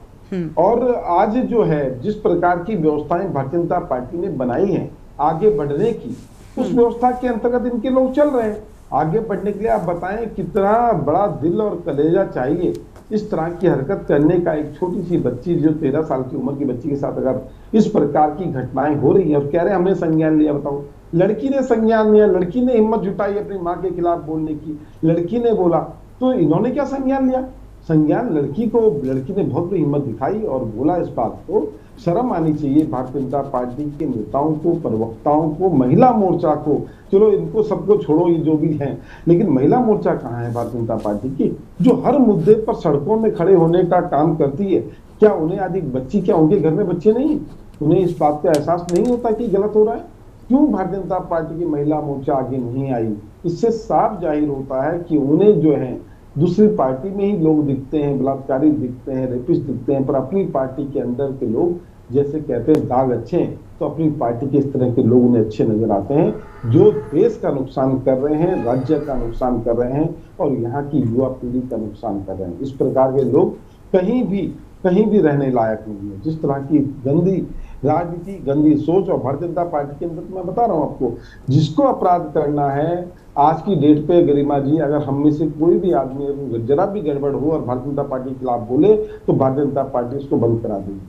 और आज जो है जिस प्रकार की व्यवस्थाएं भारतीय जनता पार्टी ने बनाई हैं आगे बढ़ने की, उस व्यवस्था के अंतर्गत इनके लोग चल रहे हैं। आगे बढ़ने के लिए आप बताएं कितना बड़ा दिल और कलेजा चाहिए इस तरह की हरकत करने का। एक छोटी सी बच्ची, जो 13 साल की उम्र की बच्ची के साथ अगर इस प्रकार की घटनाएं हो रही है और कह रहे हैं हमने संज्ञान लिया, बताओ लड़की ने संज्ञान लिया, लड़की ने हिम्मत जुटाई अपनी माँ के खिलाफ बोलने की, लड़की ने बोला, तो इन्होंने क्या संज्ञान लिया? संज्ञान लड़की ने बहुत बड़ी हिम्मत दिखाई और बोला इस बात को। शर्म आनी चाहिए भारतीय जनता पार्टी के नेताओं को, प्रवक्ताओं को, महिला मोर्चा को। चलो इनको सबको छोड़ो, ये जो भी हैं, लेकिन महिला मोर्चा कहाँ है भारतीय जनता पार्टी की, जो हर मुद्दे पर सड़कों में खड़े होने का काम करती है? क्या उन्हें आज एक बच्ची, क्या उनके घर में बच्चे नहीं? उन्हें इस बात का एहसास नहीं होता कि गलत हो रहा है? क्यों भारतीय जनता पार्टी की महिला मोर्चा आगे नहीं आई? इससे साफ जाहिर होता है कि उन्हें जो है दूसरी पार्टी में ही लोग दिखते हैं, बलात्कारी दिखते हैं, रेपिस्ट दिखते हैं, पर अपनी पार्टी के अंदर के लोग जैसे कहते हैं दाग अच्छे हैं, तो अपनी पार्टी के इस तरह के लोग उन्हें अच्छे नजर आते हैं जो देश का नुकसान कर रहे हैं, राज्य का नुकसान कर रहे हैं और यहाँ की युवा पीढ़ी का नुकसान कर रहे हैं। इस प्रकार के लोग कहीं भी रहने लायक नहीं है। जिस तरह की गंदी राजनीति, गंदी सोच, और भारतीय जनता पार्टी के अंदर मैं बता रहा हूँ आपको, जिसको अपराध करना है आज की डेट पे गरिमा जी, अगर हम में से कोई भी आदमी जरा भी गड़बड़ हो और भारतीय जनता पार्टी के खिलाफ बोले तो भारतीय जनता पार्टी उसको बंद करा देगी।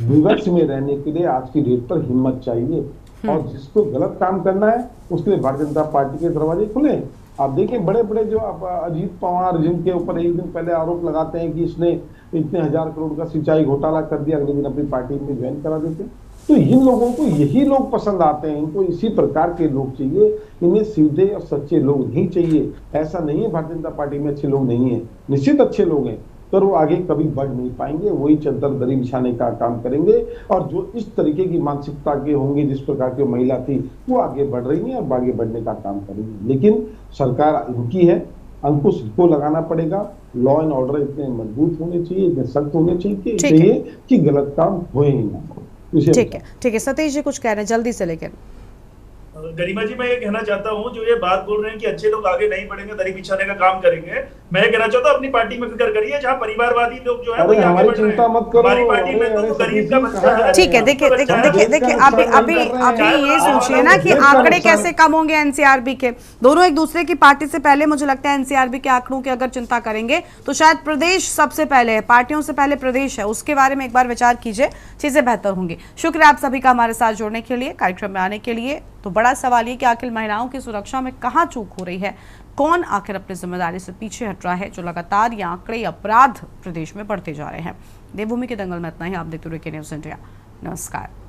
विपक्ष में रहने के लिए आज की डेट पर हिम्मत चाहिए, और जिसको गलत काम करना है उसके लिए भारतीय जनता पार्टी के दरवाजे खुले। आप देखें बड़े बड़े जो अजीत पवार, जिनके ऊपर एक दिन पहले आरोप लगाते हैं कि इसने इतने 1000 करोड़ का सिंचाई घोटाला कर दिया, अगले दिन अपनी पार्टी में ज्वाइन करा देते हैं। तो इन लोगों को यही लोग पसंद आते हैं, इनको इसी प्रकार के लोग चाहिए, इन्हें सीधे और सच्चे लोग नहीं चाहिए। ऐसा नहीं है भारतीय जनता पार्टी में अच्छे लोग नहीं है, निश्चित अच्छे लोग हैं, पर वो आगे कभी बढ़ नहीं पाएंगे, वही चद्दर दरी बिछाने का काम करेंगे। और जो इस तरीके की मानसिकता के होंगे, जिस प्रकार की महिला थी, वो आगे बढ़ रही है और आगे बढ़ने का काम करेंगे। लेकिन सरकार इनकी है, अंकुश इनको लगाना पड़ेगा। लॉ एंड ऑर्डर इतने मजबूत होने चाहिए, इतने सख्त होने चाहिए कि गलत काम होए ही ना। ठीक है सतीश जी कुछ कह रहे हैं जल्दी से, लेकिन गरिमा जी, मैं ये कहना चाहता हूँ, जो ये बात बोल रहे हैं कि अच्छे लोग आगे नहीं बढ़ेंगे, दरी बिछाने का काम करेंगे, मैं ये कहना चाहता हूँ अपनी पार्टी में फिक्र करिए, जहाँ परिवारवादी लोग जो है वही आगे बढ़ रहे हैं। हमारी पार्टी में तो गरीब का बच्चा है। ठीक है, देखिए अभी ये सोचिए ना कि आंकड़े कैसे कम होंगे एनसीआरबी के। दोनों एक दूसरे की पार्टी से पहले मुझे लगता है एनसीआरबी के आंकड़ों की अगर चिंता करेंगे तो शायद प्रदेश सबसे पहले है, पार्टियों से पहले प्रदेश है, उसके बारे में एक बार विचार कीजिए, चीजें बेहतर होंगी। शुक्रिया आप सभी का हमारे साथ जुड़ने के लिए, कार्यक्रम में आने के लिए। तो बड़ा सवाल ये कि आखिर महिलाओं की सुरक्षा में कहाँ चूक हो रही है, कौन आखिर अपनी जिम्मेदारी से पीछे हट रहा है, जो लगातार ये आंकड़े अपराध प्रदेश में बढ़ते जा रहे हैं। देवभूमि के दंगल में इतना ही। आप देखते रहिए के न्यूज़ इंडिया। नमस्कार।